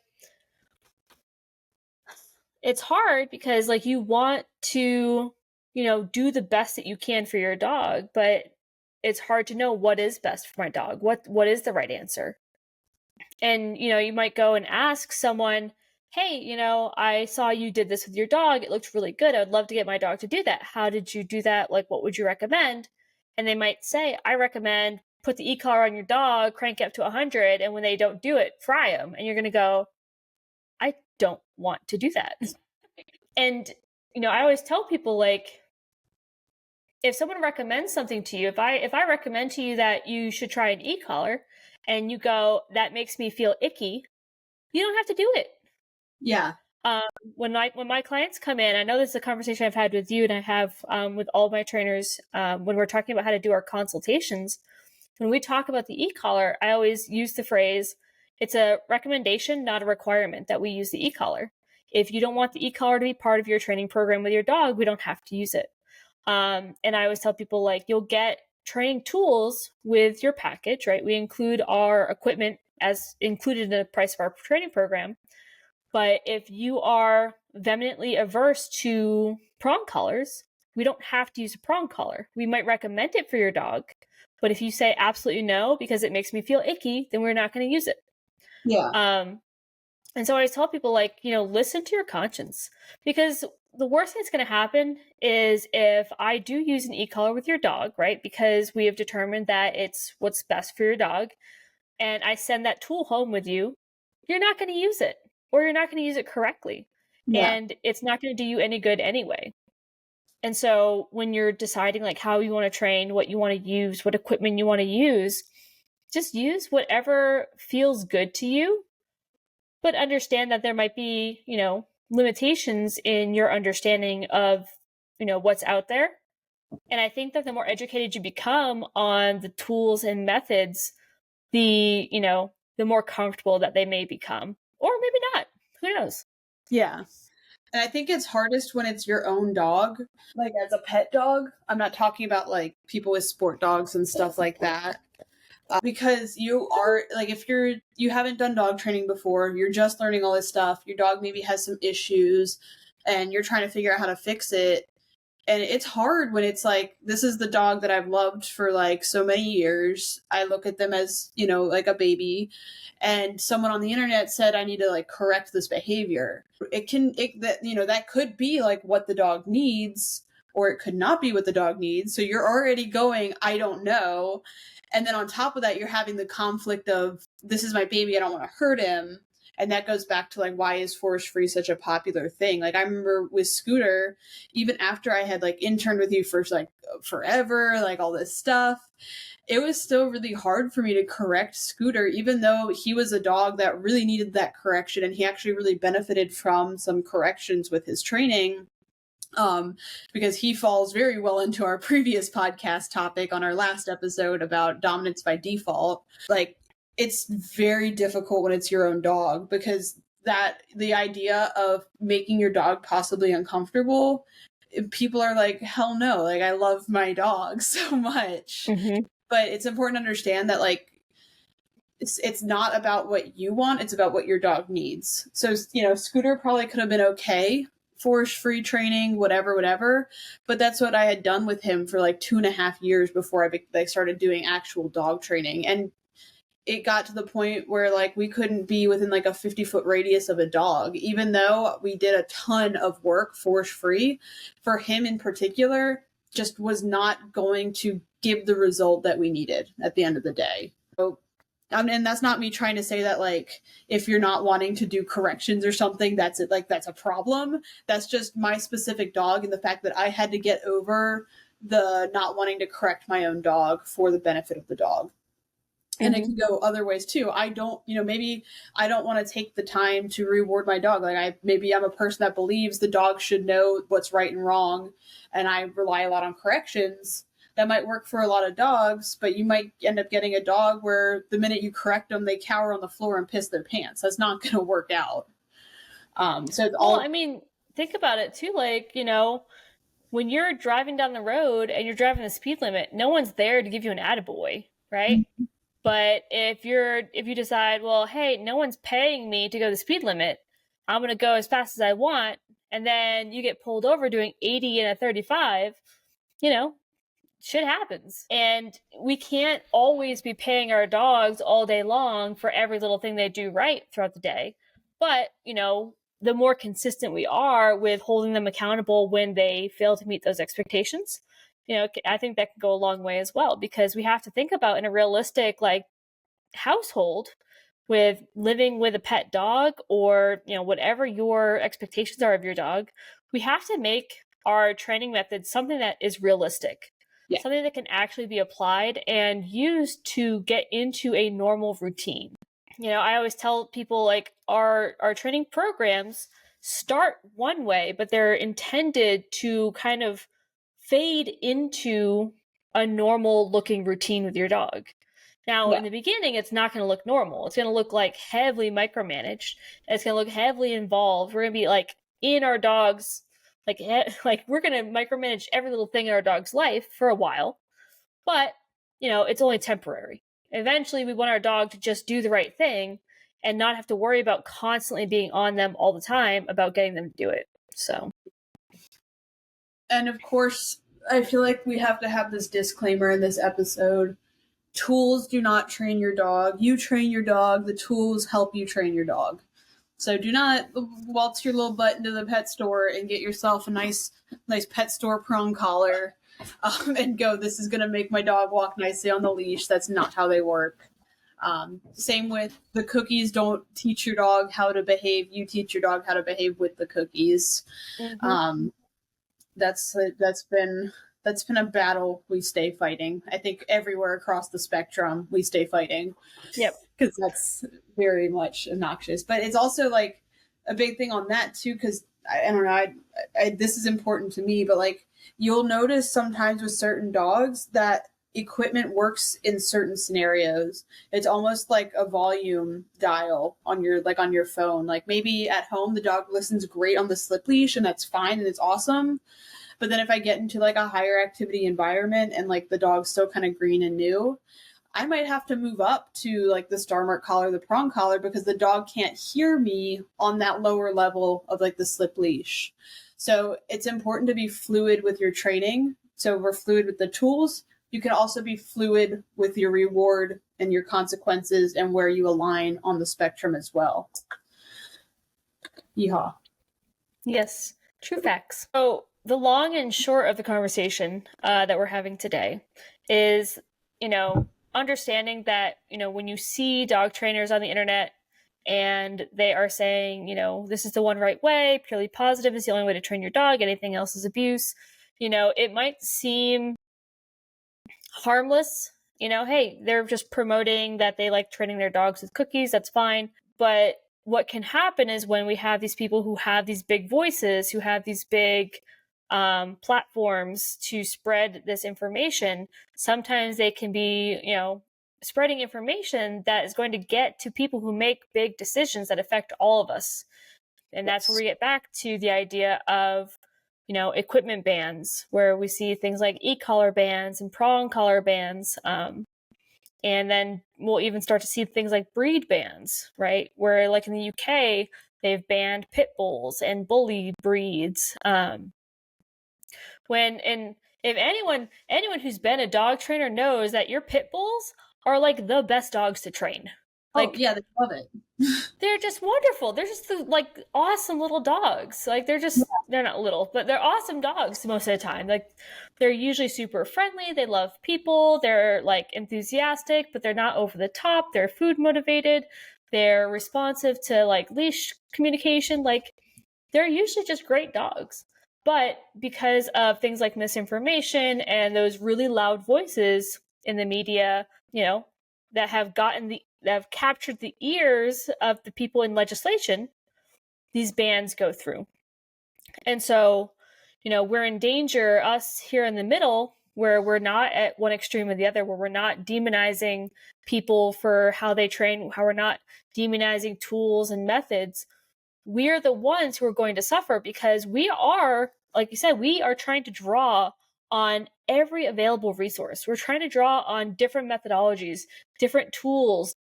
it's hard because, like, you want to, do the best that you can for your dog, but it's hard to know what is best for my dog. What is the right answer? And, you might go and ask someone, hey, I saw you did this with your dog. It looked really good. I would love to get my dog to do that. How did you do that? Like, what would you recommend? And they might say, I recommend put the e-collar on your dog, crank it up to 100. And when they don't do it, fry them. And you're going to go, I don't want to do that. And, I always tell people, like, if someone recommends something to you, if I recommend to you that you should try an e-collar and you go, that makes me feel icky, you don't have to do it. Yeah. When my clients come in, I know this is a conversation I've had with you and I have with all of my trainers when we're talking about how to do our consultations. When we talk about the e-collar, I always use the phrase, it's a recommendation, not a requirement that we use the e-collar. If you don't want the e-collar to be part of your training program with your dog, we don't have to use it. And I always tell people, like, you'll get training tools with your package, right? We include our equipment as included in the price of our training program. But if you are vehemently averse to prong collars, we don't have to use a prong collar. We might recommend it for your dog, but if you say absolutely no because it makes me feel icky, then we're not going to use it. Yeah. And so I always tell people, like, listen to your conscience, because the worst thing that's going to happen is if I do use an e-collar with your dog, right? Because we have determined that it's what's best for your dog, and I send that tool home with you, you're not going to use it, or you're not going to use it correctly. Yeah. And it's not going to do you any good anyway. And so when you're deciding, like, how you want to train, what you want to use, what equipment you want to use, just use whatever feels good to you, but understand that there might be, limitations in your understanding of, what's out there. And I think that the more educated you become on the tools and methods, the more comfortable that they may become, or maybe not. Who knows? Yeah. And I think it's hardest when it's your own dog, like as a pet dog. I'm not talking about like people with sport dogs and stuff like that. because you are like, if you haven't done dog training before, you're just learning all this stuff, your dog maybe has some issues and you're trying to figure out how to fix it. And it's hard when it's like, this is the dog that I've loved for like so many years. I look at them as, like a baby, and someone on the internet said I need to like correct this behavior. That could be like what the dog needs, or it could not be what the dog needs. So you're already going, I don't know. And then on top of that, you're having the conflict of, this is my baby, I don't want to hurt him. And that goes back to like, why is force free such a popular thing? Like, I remember with Scooter, even after I had like interned with you for like forever, like all this stuff, it was still really hard for me to correct Scooter, even though he was a dog that really needed that correction. And he actually really benefited from some corrections with his training. Because he falls very well into our previous podcast topic on our last episode about dominance by default. Like, it's very difficult when it's your own dog, because the idea of making your dog possibly uncomfortable, people are like, hell no, like, I love my dog so much. Mm-hmm. But it's important to understand that like, it's not about what you want, it's about what your dog needs. So, Scooter probably could have been okay force-free training, whatever. But that's what I had done with him for like 2.5 years before I started doing actual dog training. And it got to the point where like we couldn't be within like a 50-foot radius of a dog, even though we did a ton of work force-free. For him in particular, just was not going to give the result that we needed at the end of the day. So, and that's not me trying to say that like, if you're not wanting to do corrections or something, that's it, like that's a problem. That's just my specific dog, and the fact that I had to get over the not wanting to correct my own dog for the benefit of the dog. And it can go other ways too. I don't, maybe I don't want to take the time to reward my dog. Like maybe I'm a person that believes the dog should know what's right and wrong, and I rely a lot on corrections. That might work for a lot of dogs, but you might end up getting a dog where the minute you correct them, they cower on the floor and piss their pants. That's not going to work out. I mean, think about it too. Like, when you're driving down the road and you're driving the speed limit, no one's there to give you an attaboy, right? Mm-hmm. But if you decide, well, hey, no one's paying me to go the speed limit, I'm going to go as fast as I want, and then you get pulled over doing 80 and a 35, shit happens. And we can't always be paying our dogs all day long for every little thing they do right throughout the day. But, the more consistent we are with holding them accountable when they fail to meet those expectations, I think that can go a long way as well, because we have to think about in a realistic like household with living with a pet dog, or, whatever your expectations are of your dog, we have to make our training methods something that is realistic. Yeah. Something that can actually be applied and used to get into a normal routine. I always tell people like our training programs start one way, but they're intended to kind of fade into a normal looking routine with your dog. Now, in the beginning, it's not going to look normal. It's going to look like heavily micromanaged. It's going to look heavily involved. We're going to be like in our dog's like we're going to micromanage every little thing in our dog's life for a while, but it's only temporary. Eventually we want our dog to just do the right thing and not have to worry about constantly being on them all the time about getting them to do it. So, and of course, I feel like we have to have this disclaimer in this episode. Tools do not train your dog. You train your dog. The tools help you train your dog. So do not waltz your little butt into the pet store and get yourself a nice pet store prong collar and go, this is going to make my dog walk nicely on the leash. That's not how they work. Same with the cookies. Don't teach your dog how to behave. You teach your dog how to behave with the cookies. Mm-hmm. That's been a battle we stay fighting. I think everywhere across the spectrum we stay fighting. Yep. Because that's very much obnoxious. But it's also like a big thing on that too, because I don't know, I this is important to me, but like you'll notice sometimes with certain dogs that equipment works in certain scenarios. It's almost like a volume dial on your phone. Like maybe at home the dog listens great on the slip leash and that's fine and it's awesome. But then if I get into like a higher activity environment and like the dog's still kind of green and new, I might have to move up to like the star mark collar, the prong collar, because the dog can't hear me on that lower level of like the slip leash. So it's important to be fluid with your training. So we're fluid with the tools. You can also be fluid with your reward and your consequences and where you align on the spectrum as well. Yeehaw. Yes, true facts. So the long and short of the conversation that we're having today is, understanding that, when you see dog trainers on the internet and they are saying, this is the one right way, purely positive is the only way to train your dog, anything else is abuse, it might seem harmless. Hey, they're just promoting that they like training their dogs with cookies, that's fine. But what can happen is when we have these people who have these big voices, who have these big platforms to spread this information, sometimes they can be, spreading information that is going to get to people who make big decisions that affect all of us. And that's where we get back to the idea of, equipment bans, where we see things like e-collar bans and prong collar bans. And then we'll even start to see things like breed bans, right? Where like in the UK, they've banned pit bulls and bully breeds. And if anyone who's been a dog trainer knows that your pit bulls are like the best dogs to train. Like, oh yeah, they love it. They're just wonderful. They're just like awesome little dogs. Like they're not little, but they're awesome dogs most of the time. Like they're usually super friendly. They love people. They're like enthusiastic, but they're not over the top. They're food motivated. They're responsive to like leash communication. Like they're usually just great dogs. But because of things like misinformation and those really loud voices in the media, that have captured the ears of the people in legislation, these bans go through. And so, we're in danger, us here in the middle, where we're not at one extreme or the other, where we're not demonizing people for how they train, how we're not demonizing tools and methods. We're the ones who are going to suffer because we are, like you said, we are trying to draw on every available resource. We're trying to draw on different methodologies, different tools,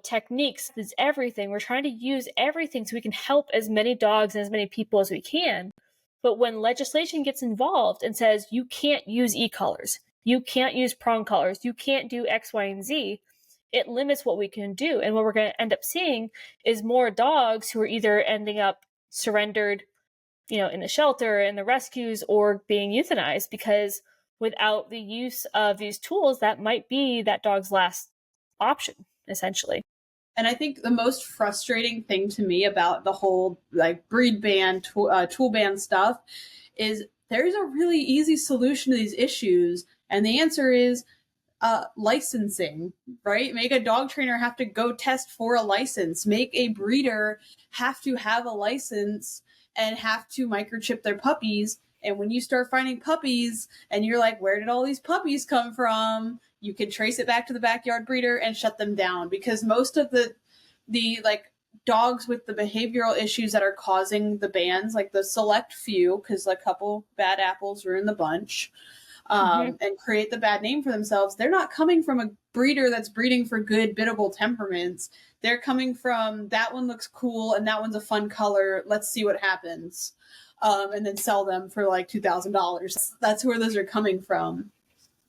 techniques, it's everything. We're trying to use everything so we can help as many dogs and as many people as we can. But when legislation gets involved and says you can't use e-collars, you can't use prong collars, you can't do X, Y, and Z, it limits what we can do. And what we're going to end up seeing is more dogs who are either ending up surrendered, in the shelter, in the rescues, or being euthanized, because without the use of these tools, that might be that dog's last option, essentially. And I think the most frustrating thing to me about the whole like breed ban, tool ban stuff is there's a really easy solution to these issues. And the answer is licensing, right? Make a dog trainer have to go test for a license. Make a breeder have to have a license and have to microchip their puppies. And when you start finding puppies and you're like, where did all these puppies come from? You can trace it back to the backyard breeder and shut them down, because most of the like dogs with the behavioral issues that are causing the bans, like the select few, because a couple bad apples ruin the bunch, and create the bad name for themselves, they're not coming from a breeder that's breeding for good biddable temperaments. They're coming from, that one looks cool and that one's a fun color, let's see what happens, and then sell them for like $2,000. That's where those are coming from.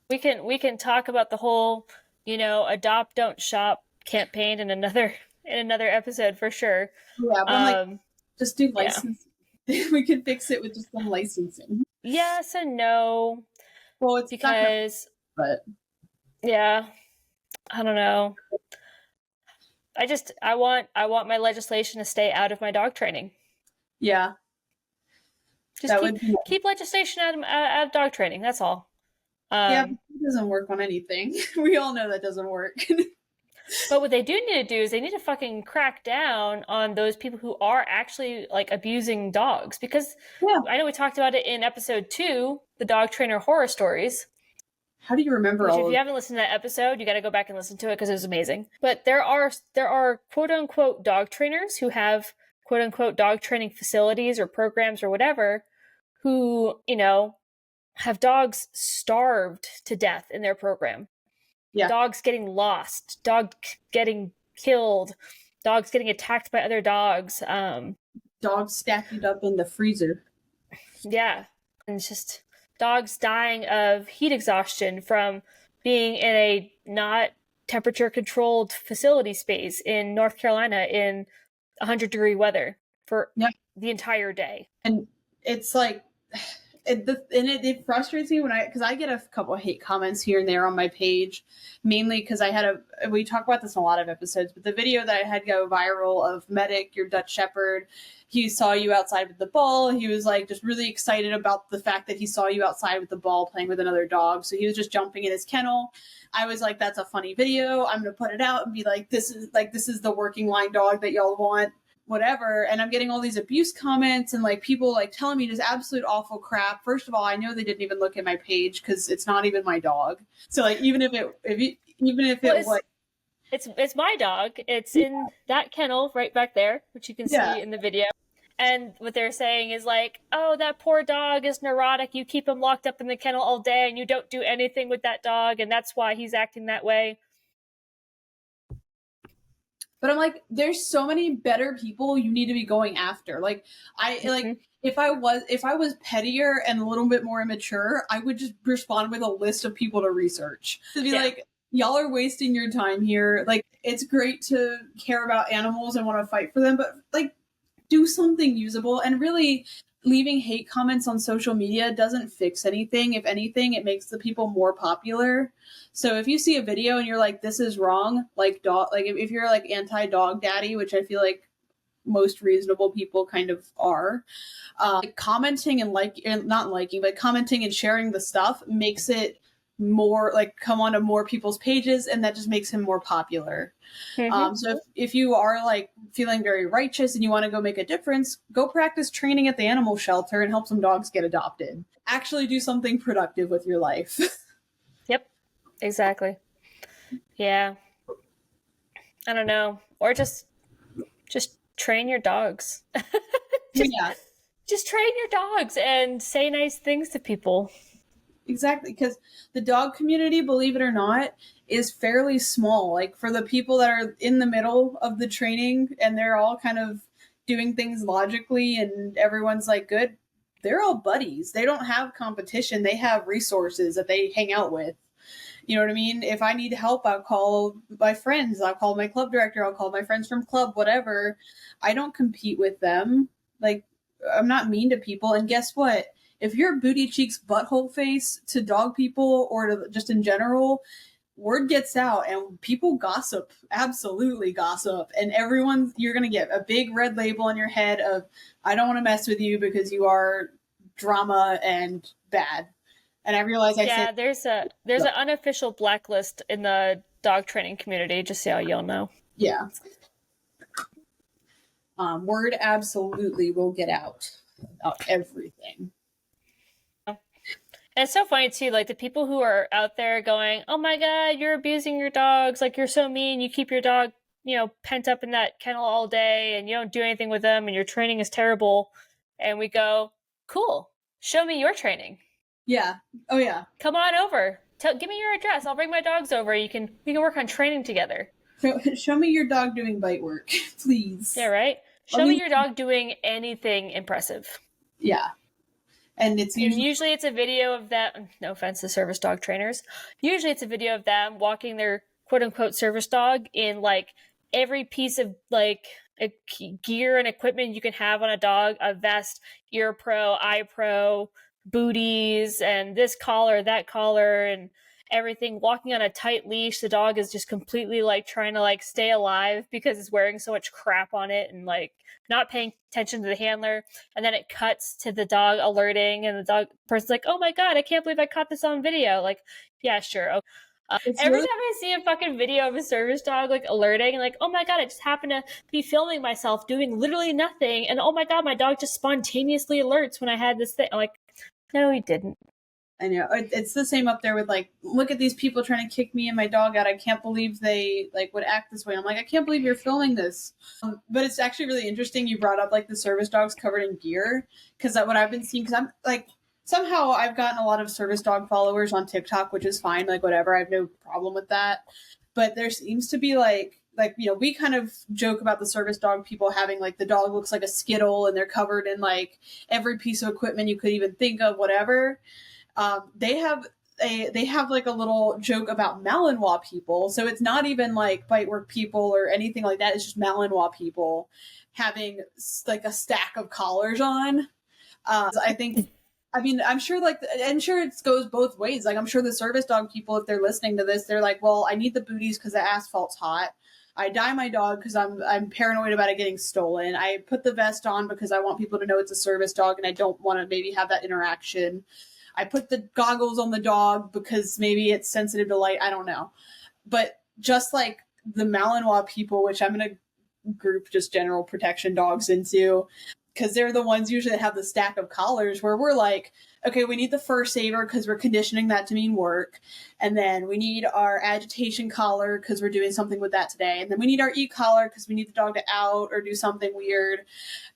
We can talk about the whole, adopt don't shop campaign in another episode for sure. Yeah, but I'm like, just do licensing. Yeah. We could fix it with just some licensing. Yes and no. Well, it's because, but yeah, I don't know. I want my legislation to stay out of my dog training. Yeah. Just keep legislation out of dog training. That's all. Yeah, but it doesn't work on anything. We all know that doesn't work. But what they do need to do is they need to fucking crack down on those people who are actually like abusing dogs. Because I know we talked about it in episode 2, the dog trainer horror stories. How do you remember all? If you haven't listened to that episode, you got to go back and listen to it because it was amazing. But there are quote unquote dog trainers who have quote unquote dog training facilities or programs or whatever, who have dogs starved to death in their program. Yeah. dogs getting lost, dogs getting killed, dogs getting attacked by other dogs. Dogs stacked up in the freezer. Yeah. And it's just dogs dying of heat exhaustion from being in a not temperature controlled facility space in North Carolina in 100-degree weather for the entire day. And it's like, it frustrates me because I get a couple of hate comments here and there on my page, mainly because we talk about this in a lot of episodes, but the video that I had go viral of Medic, your Dutch Shepherd, he saw you outside with the ball. He was like just really excited about the fact that he saw you outside with the ball playing with another dog. So he was just jumping in his kennel. I was like, that's a funny video. I'm going to put it out and be like, this is the working line dog that y'all want, whatever. And I'm getting all these abuse comments and like people like telling me just absolute awful crap. First of all, I know they didn't even look at my page because it's not even my dog. So like even if it's my dog. It's in that kennel right back there, which you can see in the video. And what they're saying is like, oh, that poor dog is neurotic. You keep him locked up in the kennel all day and you don't do anything with that dog. And that's why he's acting that way. But I'm like, there's so many better people you need to be going after. Like like if I was pettier and a little bit more immature, I would just respond with a list of people to research. To be like, y'all are wasting your time here. Like, it's great to care about animals and want to fight for them, but like do something usable. And really leaving hate comments on social media doesn't fix anything. If anything, it makes the people more popular. So if you see a video and you're like, this is wrong, like if you're like anti-dog daddy, which I feel like most reasonable people kind of are, commenting and not liking, but commenting and sharing the stuff makes it more like come onto more people's pages, and that just makes him more popular. So if you are like feeling very righteous and you want to go make a difference, go practice training at the animal shelter and help some dogs get adopted. Actually do something productive with your life. Yep, exactly. Yeah. I don't know. Or just train your dogs. Just train your dogs and say nice things to people. Exactly, because the dog community, believe it or not, is fairly small. Like for the people that are in the middle of the training and they're all kind of doing things logically and everyone's like good, they're all buddies. They don't have competition. They have resources that they hang out with. You know what I mean? If I need help, I'll call my friends. I'll call my club director. I'll call my friends from club, whatever. I don't compete with them. Like, I'm not mean to people. And guess what? If you're booty cheeks butthole face to dog people or to just in general, word gets out and people gossip, absolutely gossip. And you're going to get a big red label on your head of, I don't want to mess with you because you are drama and bad. And I realize there's an unofficial blacklist in the dog training community, just so y'all know. Yeah. Word absolutely will get out about everything. And it's so funny too, like the people who are out there going, oh my God, you're abusing your dogs. Like you're so mean. You keep your dog, pent up in that kennel all day and you don't do anything with them and your training is terrible. And we go, cool. Show me your training. Yeah. Oh yeah. Come on over. Give me your address. I'll bring my dogs over. We can work on training together. Show me your dog doing bite work, please. Yeah, right? Show me your dog doing anything impressive. Yeah. And usually it's a video of them, no offense to service dog trainers, usually it's a video of them walking their quote-unquote service dog in like every piece of like gear and equipment you can have on a dog, a vest, ear pro, eye pro, booties, and this collar, that collar, and everything, walking on a tight leash. The dog is just completely like trying to like stay alive because it's wearing so much crap on it and like not paying attention to the handler. And then it cuts to the dog alerting and the dog person's like, oh my God, I can't believe I caught this on video. Like, yeah, sure. Okay. Every time I see a fucking video of a service dog like alerting and like, oh my God, I just happened to be filming myself doing literally nothing. And oh my God, my dog just spontaneously alerts when I had this thing. I'm like, no, he didn't. I know. It's the same up there with like, look at these people trying to kick me and my dog out. I can't believe they like would act this way. I'm like, I can't believe you're filming this. But it's actually really interesting you brought up like the service dogs covered in gear, because what I've been seeing, because I'm like, somehow I've gotten a lot of service dog followers on TikTok, which is fine. Like, whatever. I have no problem with that. But there seems to be we kind of joke about the service dog people having like the dog looks like a Skittle and they're covered in like every piece of equipment you could even think of, whatever. They have like a little joke about Malinois people. So it's not even like bite work people or anything like that. It's just Malinois people having like a stack of collars on. I think, I mean, I'm sure it goes both ways. Like, I'm sure the service dog people, if they're listening to this, they're like, well, I need the booties because the asphalt's hot. I dye my dog because I'm paranoid about it getting stolen. I put the vest on because I want people to know it's a service dog and I don't want to maybe have that interaction. I put the goggles on the dog because maybe it's sensitive to light. I don't know. But just like the Malinois people, which I'm going to group just general protection dogs into, because they're the ones usually that have the stack of collars where we're like, okay, we need the fur saver because we're conditioning that to mean work. And then we need our agitation collar because we're doing something with that today. And then we need our e-collar because we need the dog to out or do something weird.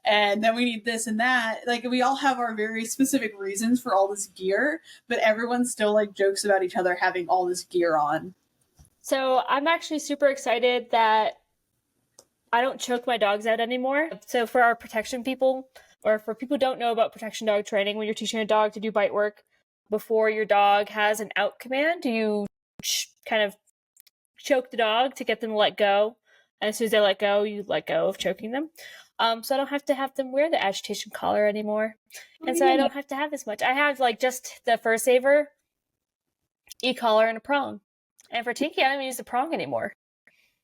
And then we need this and that. Like, we all have our very specific reasons for all this gear, but everyone still like jokes about each other having all this gear on. So I'm actually super excited that I don't choke my dogs out anymore. So for our protection people, or for people who don't know about protection dog training, when you're teaching a dog to do bite work, before your dog has an out command, you kind of choke the dog to get them to let go. And as soon as they let go, you let go of choking them. So I don't have to have them wear the agitation collar anymore. And so I don't have to have as much. I have like just the fur saver, e-collar, and a prong. And for Tinky, I don't even use the prong anymore.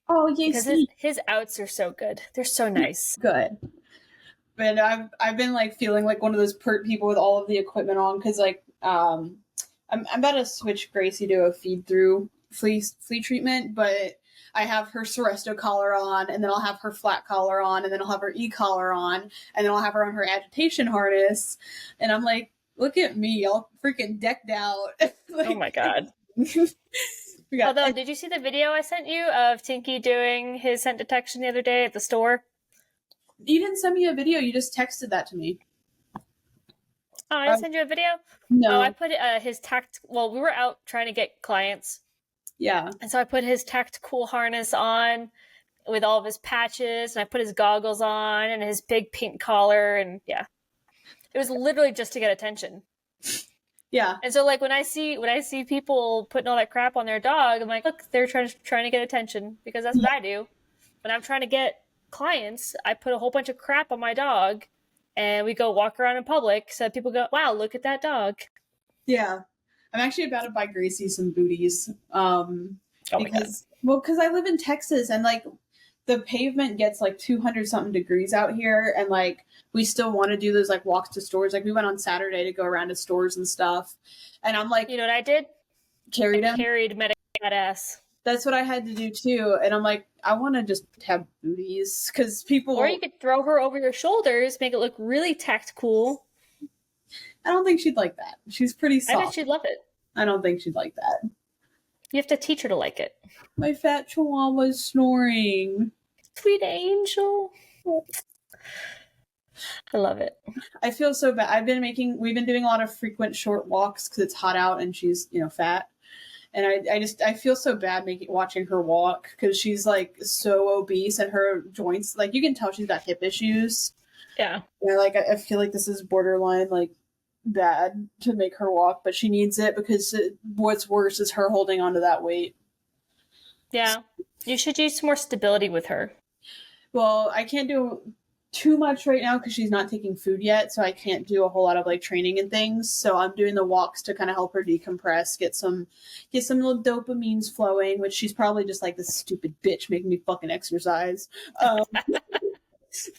Oh, yes. Because his outs are so good. They're so nice. Good. But I've been like feeling like one of those pert people with all of the equipment on because like I'm about to switch Gracie to a feed through flea treatment, but I have her Seresto collar on, and then I'll have her flat collar on, and then I'll have her e-collar on, and then I'll have her on her agitation harness, and I'm like, look at me, all freaking decked out. Like, oh my god. Although, did you see the video I sent you of Tinky doing his scent detection the other day at the store? You didn't send me a video. You just texted that to me. Oh, I didn't send you a video? No. Oh, I put his well, we were out trying to get clients. Yeah. And so I put his tactical harness on with all of his patches, and I put his goggles on and his big pink collar, and yeah. It was literally just to get attention. Yeah. And so like when I see people putting all that crap on their dog, I'm like, look, they're trying to get attention, because that's what I do. When I'm trying to get clients, I put a whole bunch of crap on my dog and we go walk around in public so people go, wow, look at that dog. Yeah. I'm actually about to buy Gracie some booties. Because I live in Texas and like the pavement gets like 200 something degrees out here, and like we still want to do those like walks to stores. Like we went on Saturday to go around to stores and stuff, and I'm like, you know what I did? Carried medic ass. That's what I had to do too, and I'm like, I want to just have booties because people. Or you could throw her over your shoulders, make it look really tactical. I don't think she'd like that. She's pretty soft. I bet she'd love it. I don't think she'd like that. You have to teach her to like it. My fat chihuahua's snoring. Sweet angel. I love it. I feel so bad. We've been doing a lot of frequent short walks because it's hot out and she's, fat. And I feel so bad watching her walk because she's like so obese and her joints, like you can tell she's got hip issues. Yeah. And I feel like this is borderline like bad to make her walk, but she needs it because what's worse is her holding onto that weight. Yeah. You should use some more stability with her. Well, I can't do too much right now because she's not taking food yet, so I can't do a whole lot of like training and things. So I'm doing the walks to kind of help her decompress, get some little dopamines flowing, which she's probably just like, this stupid bitch making me fucking exercise.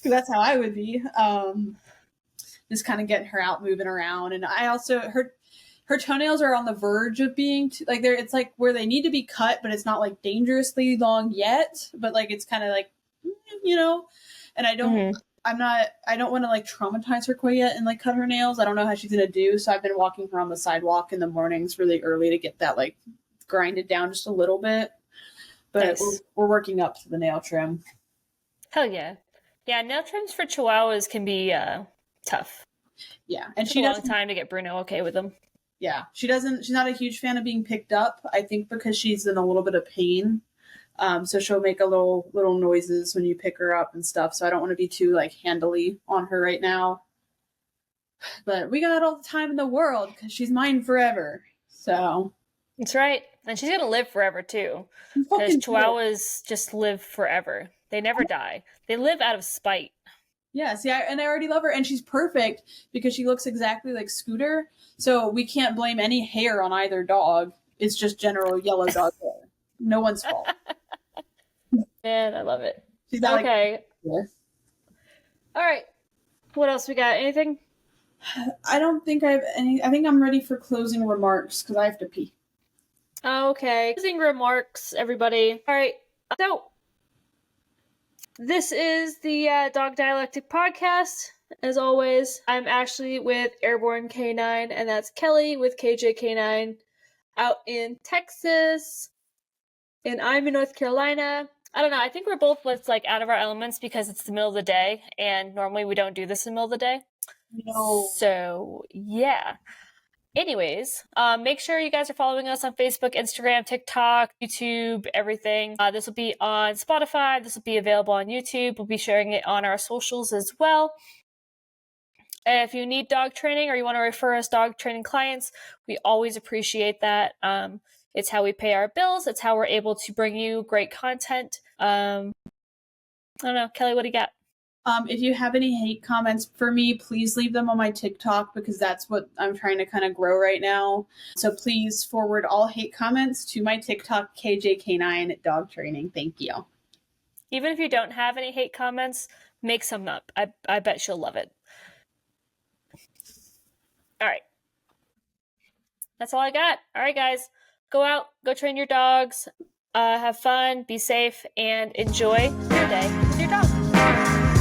That's how I would be. Just kind of getting her out, moving around, and I also her toenails are on the verge of being it's like where they need to be cut, but it's not like dangerously long yet. But like it's kind of like, and I don't. I don't want to like traumatize her quite yet and like cut her nails. I don't know how she's gonna do. So I've been walking her on the sidewalk in the mornings really early to get that like grinded down just a little bit. But nice. We're working up to the nail trim. Hell yeah. Yeah, nail trims for Chihuahuas can be tough. Yeah, and Took a long time to get Bruno okay with him. Yeah, she's not a huge fan of being picked up. I think because she's in a little bit of pain. So she'll make a little noises when you pick her up and stuff. So I don't want to be too like handily on her right now. But we got all the time in the world because she's mine forever. So that's right, and she's gonna live forever too. Because Chihuahuas just live forever. They never die. They live out of spite. Yeah, see, I already love her, and she's perfect because she looks exactly like Scooter. So we can't blame any hair on either dog. It's just general yellow dog hair. No one's fault. Man, I love it. She's not okay. All right. What else we got? Anything? I don't think I have any. I think I'm ready for closing remarks because I have to pee. Okay. Closing remarks, everybody. All right. So, this is the Dog Dialectic Podcast. As always, I'm Ashley with Airborne K9, and that's Kelley with KJ-K9 out in Texas. And I'm in North Carolina. I don't know. I think we're both like out of our elements because it's the middle of the day, and normally we don't do this in the middle of the day. No. So, yeah. Anyways, make sure you guys are following us on Facebook, Instagram, TikTok, YouTube, everything. This will be on Spotify. This will be available on YouTube. We'll be sharing it on our socials as well. If you need dog training or you want to refer us dog training clients, we always appreciate that. It's how we pay our bills. It's how we're able to bring you great content. I don't know. Kelley, what do you got? If you have any hate comments for me, please leave them on my TikTok because that's what I'm trying to kind of grow right now. So please forward all hate comments to my TikTok, KJ-K9 Dog Training. Thank you. Even if you don't have any hate comments, make some up. I bet she'll love it. All right. That's all I got. All right, guys. Go out, go train your dogs, have fun, be safe, and enjoy your day with your dog.